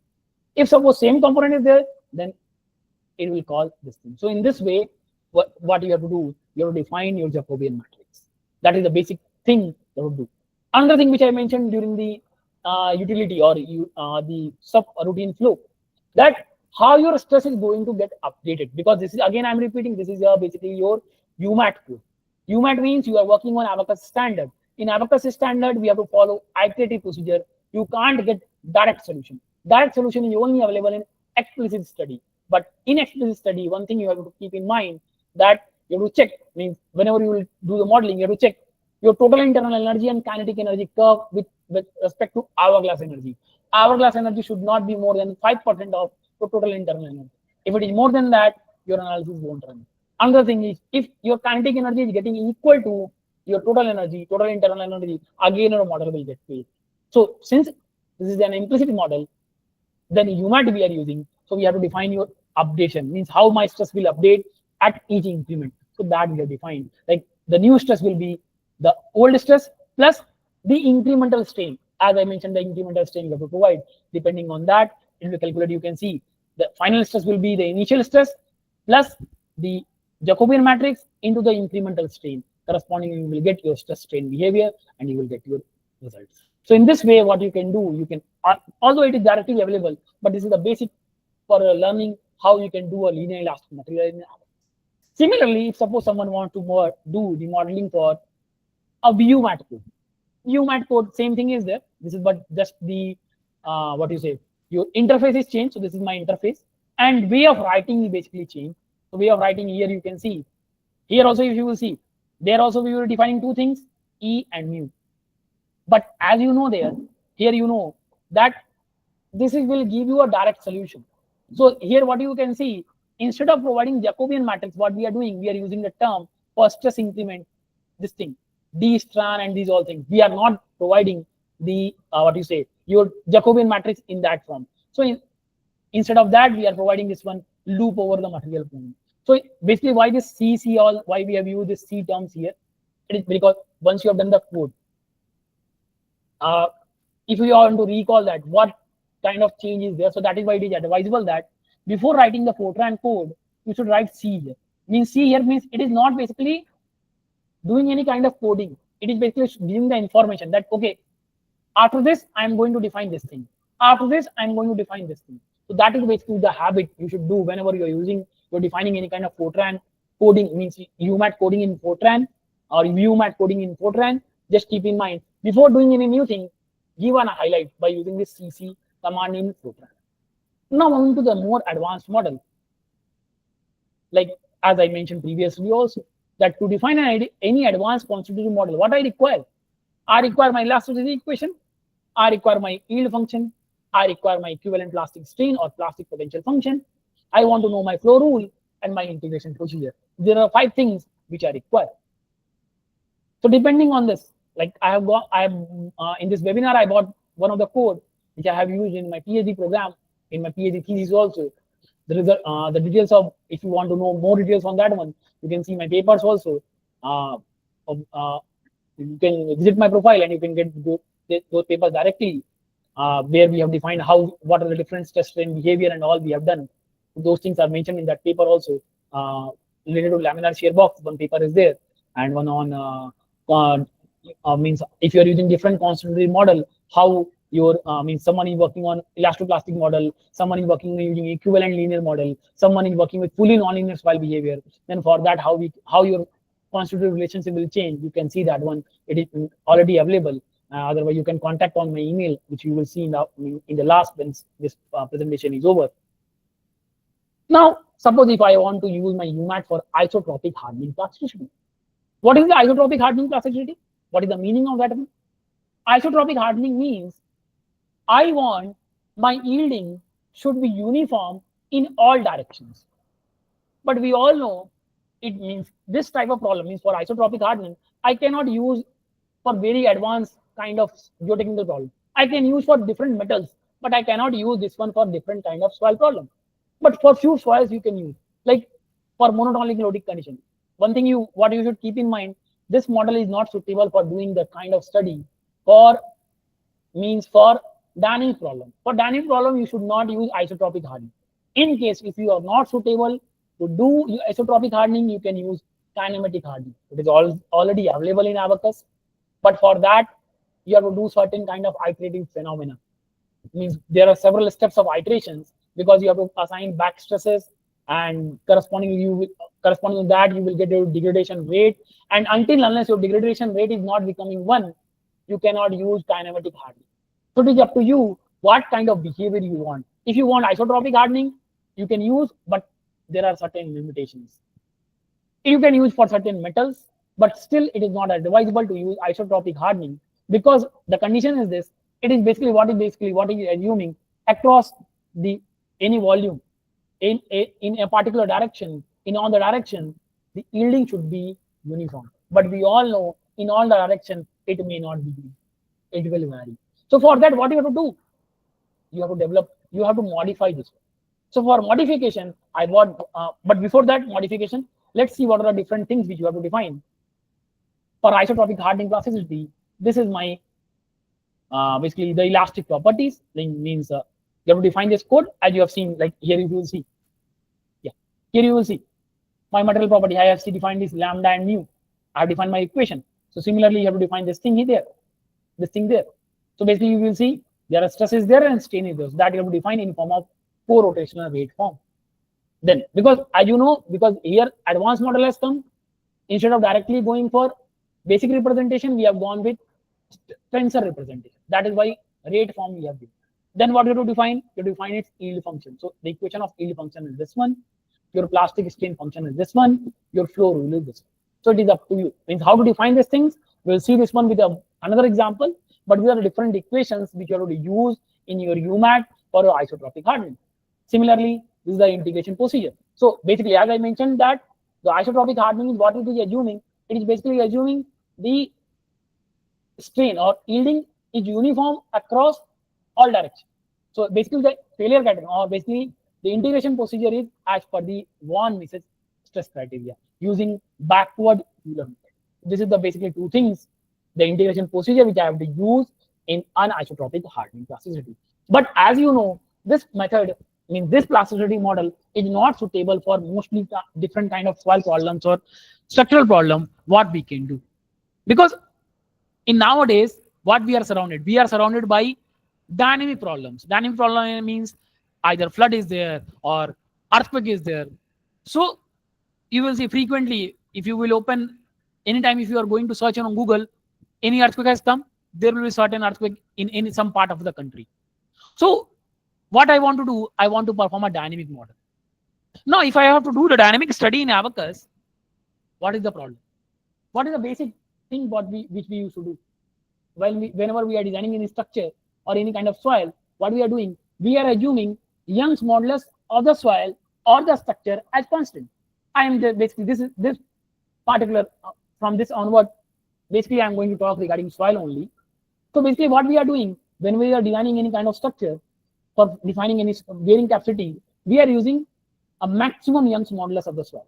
If suppose same component is there, then it will call this thing. So in this way, what you have to do, you have to define your Jacobian matrix. That is the basic thing you have to do. Another thing which I mentioned during the utility or the subroutine flow, that how your stress is going to get updated, because this is, again I'm repeating, this is basically your UMAT code. UMAT means you are working on Abaqus standard. In Abaqus standard, we have to follow iterative procedure. You can't get direct solution. Direct solution is only available in explicit study. But in explicit study, one thing you have to keep in mind, that you have to check, means whenever you will do the modeling, you have to check your total internal energy and kinetic energy curve with respect to hourglass energy. Hourglass energy should not be more than 5% of your total internal energy. If it is more than that, your analysis won't run. Another thing is, if your kinetic energy is getting equal to your total energy, total internal energy, again your model will get failed. So since this is an implicit model, then UMAT we are using, so we have to define your updation, means how my stress will update at each increment. So that we have defined. Like the new stress will be the old stress plus the incremental strain. As I mentioned, the incremental strain you have to provide. Depending on that, in the calculator you can see the final stress will be the initial stress plus the Jacobian matrix into the incremental strain. Correspondingly, you will get your stress strain behavior and you will get your results. So in this way, what you can do, you can, although it is directly available, but this is the basic for learning how you can do a linear elastic material. Similarly, if suppose someone wants to do the modeling for a VUMAT code. VUMAT code, same thing is there. This is but just the what you say, your interface is changed. So this is my interface, and way of writing is basically changed. So way of writing here you can see. Here also, if you will see, there also we were defining two things, E and mu. But as you know there, here you know that this will give you a direct solution. So here what you can see, instead of providing Jacobian matrix, what we are doing, we are using the term for stress increment, this thing, D stran and these all things. We are not providing the what you say, your Jacobian matrix in that form. So instead of that, we are providing this one loop over the material point. So basically, why this C all, why we have used this C terms here? It is because once you have done the code, if you want to recall that what kind of change is there, so that is why it is advisable that before writing the Fortran code, you should write C here. Means C here means it is not basically doing any kind of coding. It is basically giving the information that, okay, after this, I'm going to define this thing. After this, I'm going to define this thing. So that is basically the habit you should do whenever you're defining any kind of Fortran coding, means UMAT coding in Fortran or VUMAT coding in Fortran. Just keep in mind, before doing any new thing, give a highlight by using this CC command in Fortran. Now on to the more advanced model. Like as I mentioned previously also, that to define any advanced constitutive model, what I require my elasticity equation, I require my yield function, I require my equivalent plastic strain or plastic potential function, I want to know my flow rule and my integration procedure. There are 5 things which I require. So depending on this, like in this webinar, I bought one of the code which I have used in my PhD program, in my PhD thesis also. There is the details of, if you want to know more details on that one, you can see my papers also. You can visit my profile and you can get those papers directly, where we have defined what are the different stress strain behavior and all we have done. Those things are mentioned in that paper also. related to laminar shear box. One paper is there, and one on means if you are using different concentrated model, how your means someone is working on elastoplastic model, someone is working using equivalent linear model, someone is working with fully nonlinear soil behavior. Then for that, how your constitutive relationship will change. You can see that one. It is already available. Otherwise, you can contact on my email, which you will see in the last when this presentation is over. Now, suppose if I want to use my UMAT for isotropic hardening plasticity. What is the isotropic hardening plasticity? What is the meaning of that? Isotropic hardening means I want my yielding should be uniform in all directions. But we all know it means this type of problem means for isotropic hardening, I cannot use for very advanced kind of geotechnical problem. I can use for different metals, but I cannot use this one for different kind of soil problem. But for few soils you can use, like for monotonic loadic condition. One thing what you should keep in mind, this model is not suitable for doing the kind of study for dynamic problem. For dynamic problem, you should not use isotropic hardening. In case if you are not suitable to do isotropic hardening, you can use kinematic hardening. It is already available in Abaqus, but for that you have to do certain kind of iterative phenomena. It means there are several steps of iterations because you have to assign back stresses, and corresponding to that you will get your degradation rate, and unless your degradation rate is not becoming 1, you cannot use kinematic hardening. So it is up to you what kind of behavior you want. If you want isotropic hardening, you can use, but there are certain limitations. You can use for certain metals, but still it is not advisable to use isotropic hardening because the condition is this. It is basically what is assuming across any volume in a particular direction, in all the direction, the yielding should be uniform. But we all know in all the direction it may not be. It will vary. So for that, what you have to do? You have to modify this. So for modification, but before that modification, let's see what are the different things which you have to define. For isotropic hardening plasticity, this is my basically the elastic properties. Means you have to define this code as you have seen. Like here you will see. Yeah, here you will see my material property. I have defined this lambda and mu. I have defined my equation. So similarly, you have to define this thing here, this thing there. So basically, you will see there are stresses there and strain is there. So that you have to define in form of co-rotational rate form. Then, because as you know, because here advanced model has come, instead of directly going for basic representation, we have gone with tensor representation. That is why rate form we have given. Then what you have to define? You define its yield function. So the equation of yield function is this one. Your plastic strain function is this one. Your flow rule is this one. So it is up to you. Means how to define these things. We'll see this one with another example. But these are different equations which you have to use in your UMAT for your isotropic hardening. Similarly, this is the integration procedure. So basically, as I mentioned that the isotropic hardening is what it is assuming. It is basically assuming the strain or yielding is uniform across all directions. So basically, the failure pattern or basically the integration procedure is as per the von Mises stress criteria using backward Euler method. This is the basically two things, the integration procedure which I have to use in anisotropic hardening plasticity. But as you know, this method, this plasticity model is not suitable for mostly different kind of soil problems or structural problem what we can do. Because in nowadays, what we are surrounded by dynamic problems. Dynamic problem means either flood is there or earthquake is there. So you will see frequently, if you will open anytime, if you are going to search on Google, any earthquake has come, there will be certain earthquake in some part of the country. So what I want to do, I want to perform a dynamic model. Now, if I have to do the dynamic study in Abaqus, what is the problem? What is the basic thing which we used to do? Whenever we are designing any structure or any kind of soil, what we are doing? We are assuming Young's modulus of the soil or the structure as constant. I am basically this particular from this onward. Basically, I am going to talk regarding soil only. So basically, what we are doing when we are designing any kind of structure for defining any bearing capacity, we are using a maximum Young's modulus of the soil.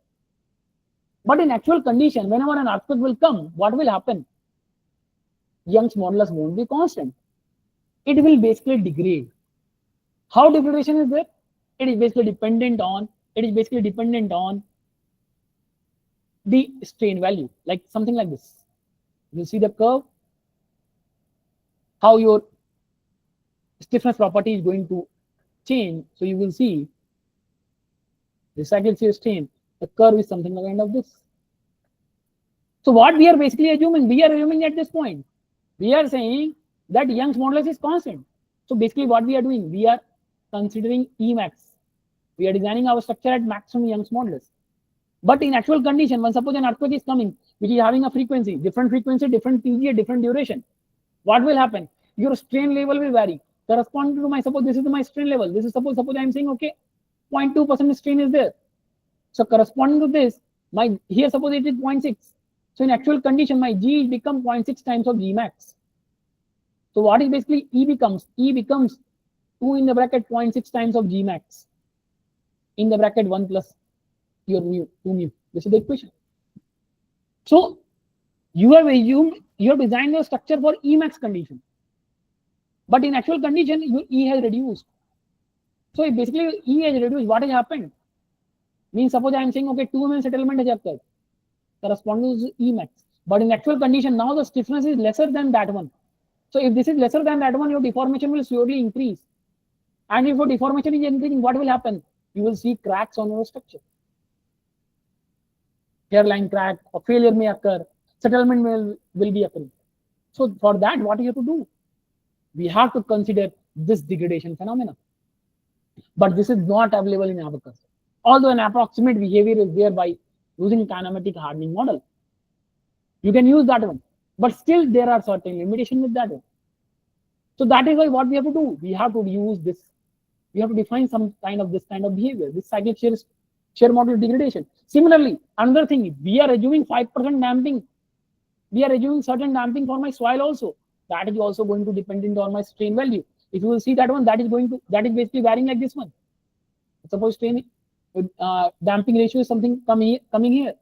But in actual condition, whenever an earthquake will come, what will happen? Young's modulus won't be constant. It will basically degrade. How degradation is there? It is basically dependent on the strain value, like something like this. You see the curve, how your stiffness property is going to change. So you will see the cyclic shear strain, the curve is something like kind of this. So what we are basically assuming, we are assuming at this point, we are saying that Young's modulus is constant. So basically what we are doing, we are considering Emax. We are designing our structure at maximum Young's modulus. But in actual condition, when suppose an earthquake is coming, which is having a frequency, different period, different duration, what will happen? Your strain level will vary. Corresponding to my, suppose this is my strain level. This is suppose I am saying, okay, 0.2% strain is there. So corresponding to this, my here suppose it is 0.6. So in actual condition, my G become 0.6 times of G max. So what is basically E becomes 2 in the bracket 0.6 times of G max in the bracket 1 plus your mu, 2 mu. This is the equation. So you have assumed, you have designed your structure for E max condition, but in actual condition your E has reduced. So if basically E has reduced, what has happened? Means suppose I am saying, okay, 2 mm settlement has occurred, corresponding to E max, but in actual condition now the stiffness is lesser than that one. So if this is lesser than that one, your deformation will slowly increase. And if your deformation is increasing, what will happen? You will see cracks on your structure. Hairline crack or failure may occur, settlement will be occurring. So for that, what you have to do? We have to consider this degradation phenomena. But this is not available in Abaqus. Although an approximate behavior is there by using kinematic hardening model. You can use that one. But still there are certain limitations with that one. So that is why what we have to do, we have to use this. We have to define some kind of this kind of behavior, this cyclic shear modulus degradation. Similarly, another thing, we are assuming 5% damping. We are assuming certain damping for my soil also. That is also going to depend on my strain value. If you will see that one, that is basically varying like this one. Suppose strain damping ratio is something coming here.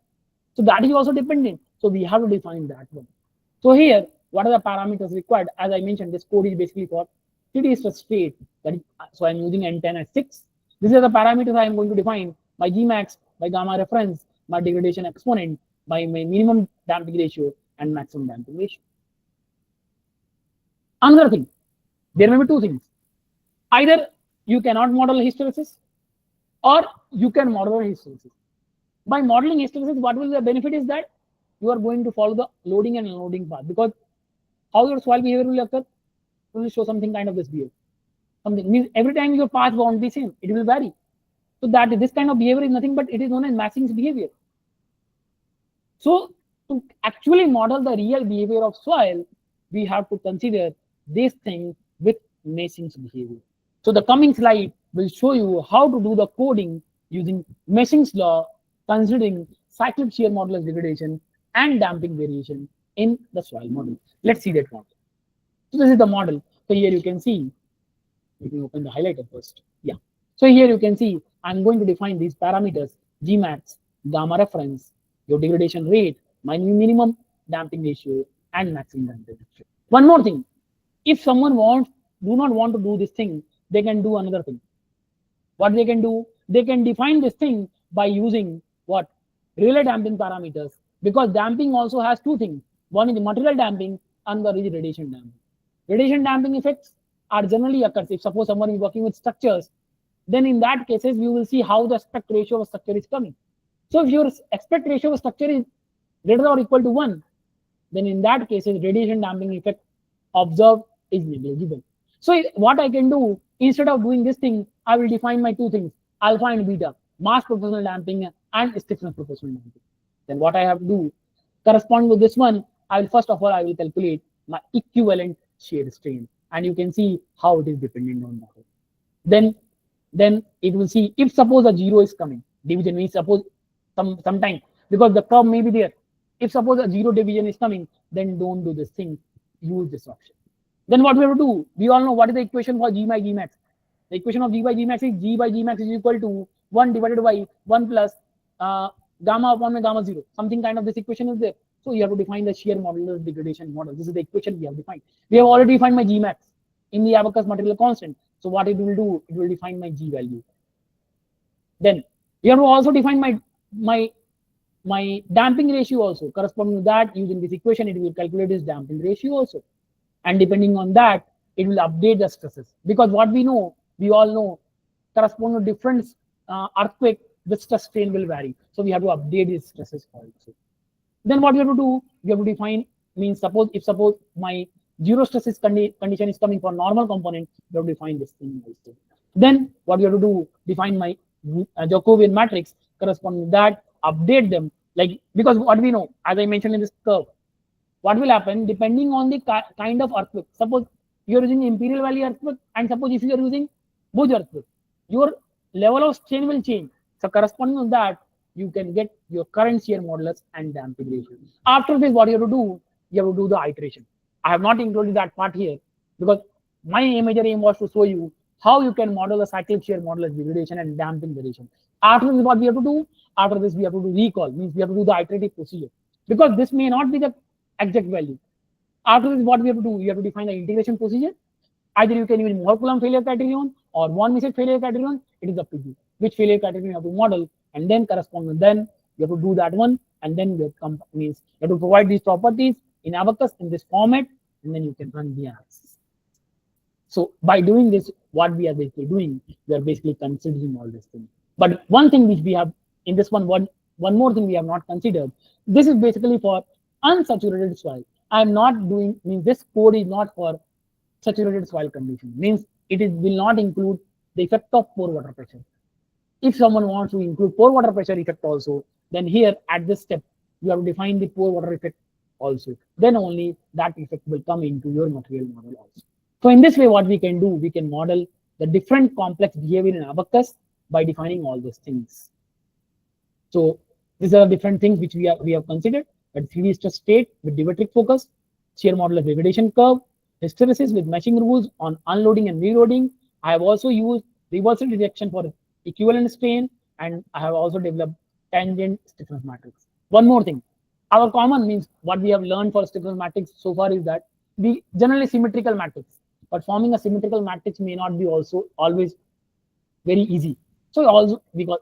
So that is also dependent. So we have to define that one. So here, what are the parameters required? As I mentioned, this code is basically for steady state. That is, so I'm using N10 as 6. These are the parameters I am going to define: my Gmax, my gamma reference, my degradation exponent, my minimum damping ratio, and maximum damping ratio. Another thing, there may be two things. Either you cannot model hysteresis, or you can model hysteresis. By modeling hysteresis, what will the benefit is that you are going to follow the loading and unloading path, because how your soil behavior will occur will show something kind of this behavior. Something means every time your path won't be same, it will vary. So that this kind of behavior is nothing but it is known as Masing's behavior. So to actually model the real behavior of soil, we have to consider this thing with Masing's behavior. So the coming slide will show you how to do the coding using Masing's law, considering cyclic shear modulus degradation and damping variation in the soil model. Let's see that model. So this is the model. So here you can see, let me open the highlighter first. Yeah. So here you can see, I'm going to define these parameters: Gmax, gamma reference, your degradation rate, my minimum damping ratio, and maximum damping ratio. One more thing, if someone do not want to do this thing, they can do another thing. What they can do, they can define this thing by using what? Relay damping parameters, because damping also has two things. One is material damping, another is radiation damping. Radiation damping effects are generally occurs if suppose someone is working with structures, then in that cases we will see how the aspect ratio of structure is coming. So if your aspect ratio of structure is greater or equal to 1, then in that cases radiation damping effect observed is negligible. So what I can do, instead of doing this thing, I will define my two things: alpha and beta, mass proportional damping and stiffness proportional damping. Then what I have to do, corresponding with this one, I will first of all I will calculate my equivalent shear strain, and you can see how it is dependent on that. Then it will see if suppose a 0 is coming, division means suppose sometime, because the curve may be there. If suppose a 0 division is coming, then don't do this thing, use this option. Then what we have to do, we all know what is the equation for G by G max. The equation of G by G max is G by G max is equal to 1 divided by 1 plus gamma upon my gamma 0. Something kind of this equation is there. So you have to define the shear modulus degradation model. This is the equation we have defined. We have already defined my G max in the Abaqus material constant. So what it will do, it will define my G value. Then you have to also define my my damping ratio also. Corresponding to that, using this equation, it will calculate this damping ratio also. And depending on that, it will update the stresses. Because what we know, we all know, corresponding to different earthquake, the stress strain will vary. So we have to update these stresses also. Then what you have to do, you have to define, means suppose my zero stresses condition is coming for normal component, you have to define this thing also. Then what you have to do, define my Jacobian matrix, corresponding to that, update them, like, because what we know, as I mentioned in this curve, what will happen depending on the kind of earthquake. Suppose you are using Imperial Valley earthquake, and suppose if you are using Bhuj earthquake, your level of strain will change. So corresponding to that, you can get your current shear modulus and damping ratio. After this, what you have to do, you have to do the iteration. I have not included that part here because my major aim was to show you how you can model a cyclic shear modulus degradation and damping variation. After this, what we have to do, after this we have to do recall, means we have to do the iterative procedure, because this may not be the exact value. After this, what we have to do, we have to define the integration procedure. Either you can use Mohr Coulomb failure criterion or von Mises failure criterion. It is up to you which failure criterion you have to model, and then corresponding. Then you have to do that one, and then you have to provide these properties in Abaqus in this format, and then you can run the analysis. So by doing this, what we are basically doing, we are basically considering all these things. But one thing which we have in this one more thing we have not considered. This is basically for unsaturated soil. I am not doing, means this code is not for saturated soil condition, means it will not include the effect of pore water pressure. If someone wants to include pore water pressure effect also, then here at this step, you have to define the pore water effect also. Then only that effect will come into your material model also. So in this way, what we can do, we can model the different complex behavior in Abaqus by defining all these things. So these are different things which we have considered. That 3D stress state with divotric focus, shear modulus degradation curve, hysteresis with meshing rules on unloading and reloading. I have also used reversal detection for equivalent strain, and I have also developed tangent stiffness matrix. One more thing, our common means what we have learned for stiffness matrix so far is that we generally symmetrical matrix, but forming a symmetrical matrix may not be also always very easy. So also because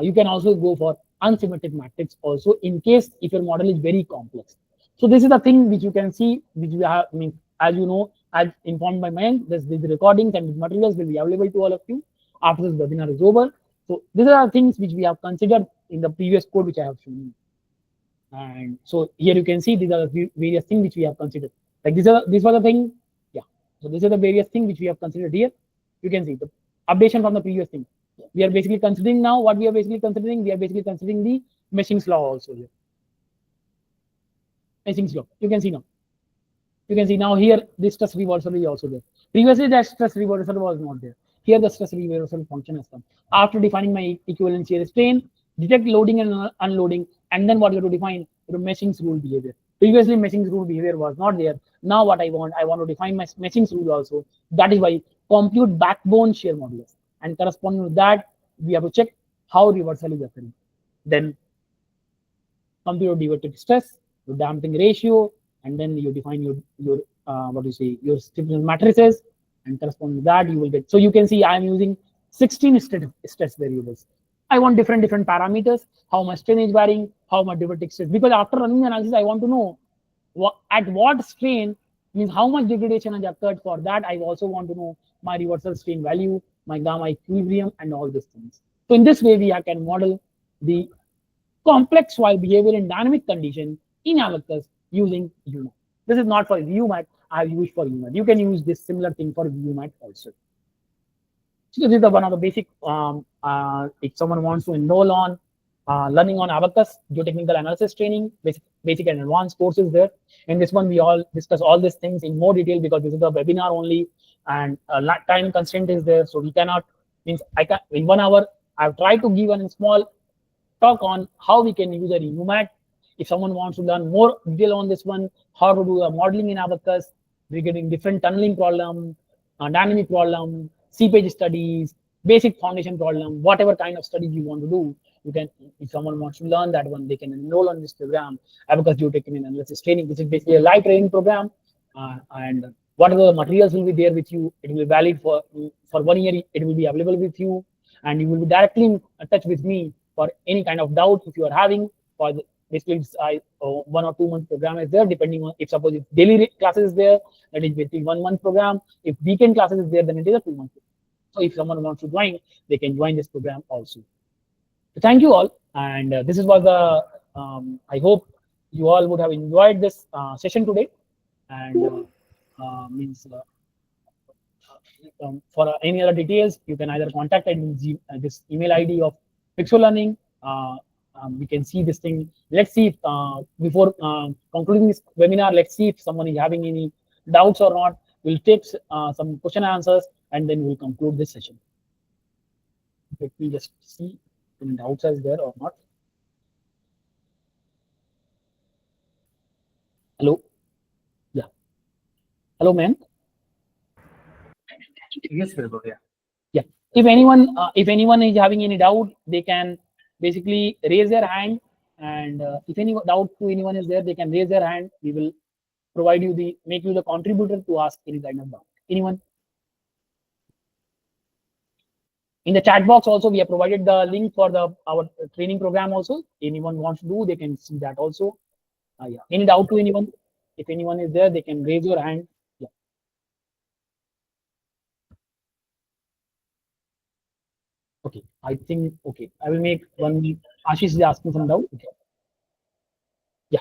you can also go for unsymmetric matrix also in case if your model is very complex. So this is the thing which you can see, which we have, I mean, as you know, as informed by Mayank, these recordings and these materials will be available to all of you after this webinar is over. So these are the things which we have considered in the previous code which I have shown you. And so here you can see these are the various things which we have considered. Like these were the thing, yeah. So these are the various things which we have considered here. You can see the updation from the previous thing. We are basically considering now what we are basically considering. We are basically considering the Meshing's law also here. Meshing's law. You can see now. You can see now here this stress reversal is also there. Previously that stress reversal was not there. Here the stress reversal function has come. After defining my equivalent shear strain, detect loading and unloading, and then what you have to define the Meshing's rule behavior. Previously Meshing's rule behavior was not there. Now what I want to define my Meshing's rule also. That is why compute backbone shear modulus. And corresponding to that, we have to check how reversal is occurring. Then compute divotric stress, your damping ratio, and then you define your your stiffness matrices, and corresponding to that you will get. So you can see I am using 16 stress variables. I want different parameters, how much strain is varying, how much divotric stress. Because after running the analysis, I want to know at what strain, means how much degradation has occurred. For that, I also want to know my reversal strain value, my gamma equilibrium, and all these things. So in this way, we can model the complex soil behavior in dynamic condition in Abaqus using UMAT. This is not for VUMAT. I have used for UMAT. You can use this similar thing for VUMAT also. So this is one of the basic. If someone wants to enroll on learning on Abaqus geotechnical analysis training, basic and advanced courses there. In this one, we all discuss all these things in more detail because this is a webinar only, and time constraint is there. So we cannot, means I can in 1 hour. I've tried to give a small talk on how we can use a UMAT. If someone wants to learn more detail on this one, how to do a modeling in Abaqus, we're getting different tunneling problem, dynamic problem, seepage studies, basic foundation problem, whatever kind of studies you want to do, you can. If someone wants to learn that one, they can enroll on this program, Abaqus Geotechnical Analysis Training. This is basically a live training program, and whatever the materials will be there with you, it will be valid for 1 year. It will be available with you, and you will be directly in touch with me for any kind of doubt if you are having. For the, basically, it's 1 or 2 month program is there, depending on if suppose if daily classes is there, that is basically 1 month program. If weekend classes is there, then it is a 2 month. So if someone wants to join, they can join this program also. So thank you all, and this is was the. I hope you all would have enjoyed this session today, and means. For any other details, you can either contact this email ID of PIGSO Learning. We can see this thing. Let's see if, before concluding this webinar, let's see if someone is having any doubts or not. We'll take some question and answers, and then we'll conclude this session. Let me just see if any doubts is there or not. Hello. Yeah. Hello, man. Yes, Virgo, yeah. Yeah. If anyone is having any doubt, they can basically raise their hand, and if any doubt to anyone is there, they can raise their hand. We will provide you make you the contributor to ask any kind of doubt. Anyone? In the chat box also, we have provided the link for our training program also. Anyone wants to do, they can see that also. Yeah. Any doubt to anyone? If anyone is there, they can raise your hand. Yeah. Okay. I think, okay. I will make one. Ashish is asking some doubt. Okay. Yeah.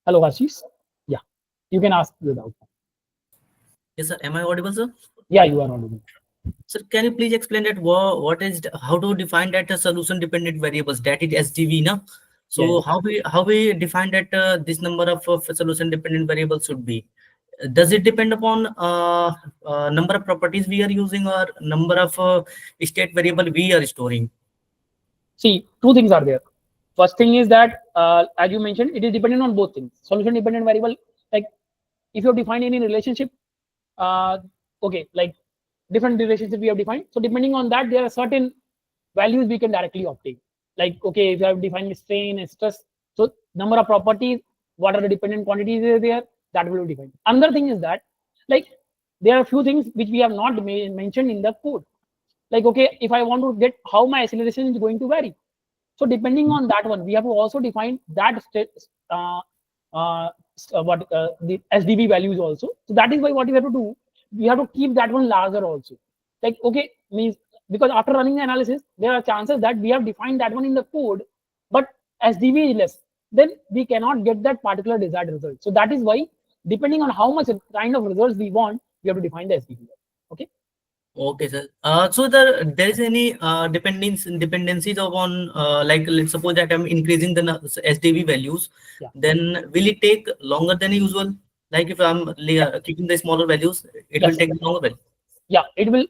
Hello, Ashish. Yeah. You can ask the doubt. Yes, sir. Am I audible, sir? Yeah, you are audible. Sir, can you please explain that how to define that solution dependent variables, that is SDV, no? So Yeah. how we define that this number of solution dependent variables should be? Does it depend upon number of properties we are using or number of state variable we are storing? See, two things are there. First thing is that, as you mentioned, it is dependent on both things. Solution dependent variable, like if you have defined any relationship, okay, like different relationship we have defined. So depending on that, there are certain values we can directly obtain. Like, okay, if you have defined strain and stress, so number of properties, what are the dependent quantities are there, that will be defined. Another thing is that, like, there are a few things which we have not mentioned in the code. Like, okay, if I want to get how my acceleration is going to vary, so depending on that one, we have to also define that the SDB values also. So that is why what we have to do, we have to keep that one larger also. Like, okay, means because after running the analysis, there are chances that we have defined that one in the code, but SDB is less. Then we cannot get that particular desired result. So that is why, depending on how much kind of results we want, we have to define the SDB. Okay. Okay, sir. So there is any dependencies upon like let's suppose that I'm increasing the SDV values, Yeah. then will it take longer than usual? Like if I'm keeping the smaller values, it will take longer. Yeah, it will.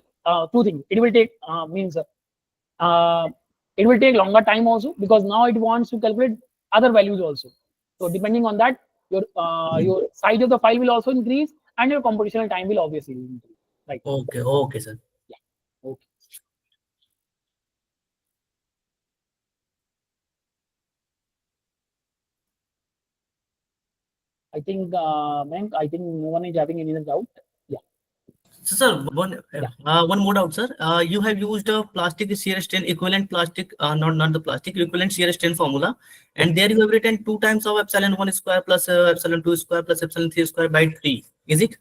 Two things. It will take means it will take longer time also, because now it wants to calculate other values also. So depending on that, your size of the file will also increase, and your computational time will obviously increase. Right. Okay. Okay, sir. Yeah. Okay. I think, Mayank, I think no one is having any other doubt. Yeah. So, sir, one more doubt, sir. You have used a plastic shear strain equivalent plastic, not the plastic equivalent shear strain formula, and there you have written 2 times of epsilon 1 square plus epsilon 2 square plus epsilon 3 square by 3. Is it?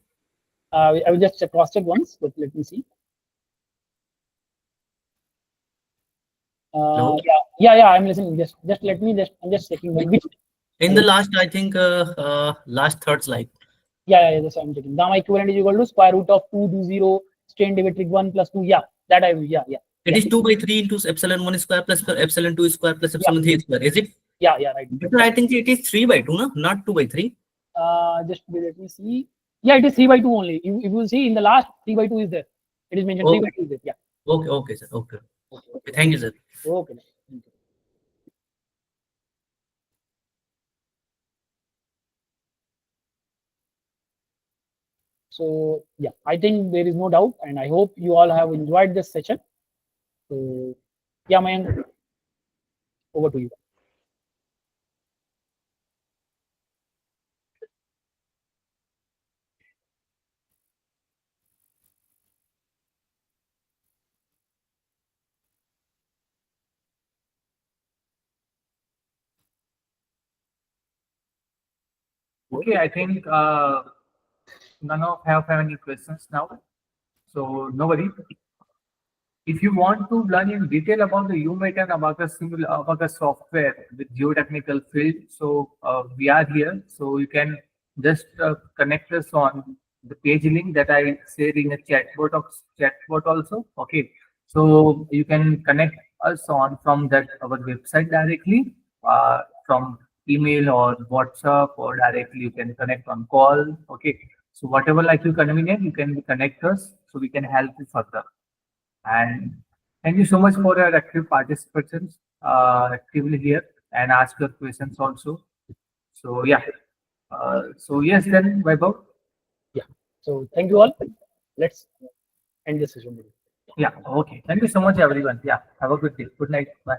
I will just cross check once, but let me see. No. Yeah. I'm listening. Just let me I'm just checking which. In the last, I think, last third slide. Yeah, that's what I'm checking. Gamma equivalent is equal to square root of 2 strain divided 1 plus 2. Yeah, that I will. Yeah. It is 2 by 3 into epsilon 1 square plus epsilon 2 square plus epsilon 3 square. Is it? Yeah, right. But I think it is 3 by 2, no? Not 2 by 3. Just let me see. Yeah, it is 3 by 2 only. You will see in the last 3 by 2 is there. It is mentioned 3 by 2 is there. Yeah. Okay, sir. Okay. Thank you, sir. Okay. Thank you. So yeah, I think there is no doubt, and I hope you all have enjoyed this session. So yeah, Mayank, over to you. Okay, I think none of have any questions now. So no worry. If you want to learn in detail about the UMAT and Abaqus software with geotechnical field, so we are here. So you can just connect us on the page link that I shared in a chatbot also. Okay, so you can connect us on from that our website directly, from email or WhatsApp, or directly you can connect on call. Okay, so whatever like you convenient, you can connect us so we can help you further. And thank you so much for your active participation actively here and ask your questions also. So yeah. So yes, then Vaibhav. Yeah. So thank you all. Let's end this session. Yeah. Okay. Thank you so much, everyone. Yeah. Have a good day. Good night. Bye.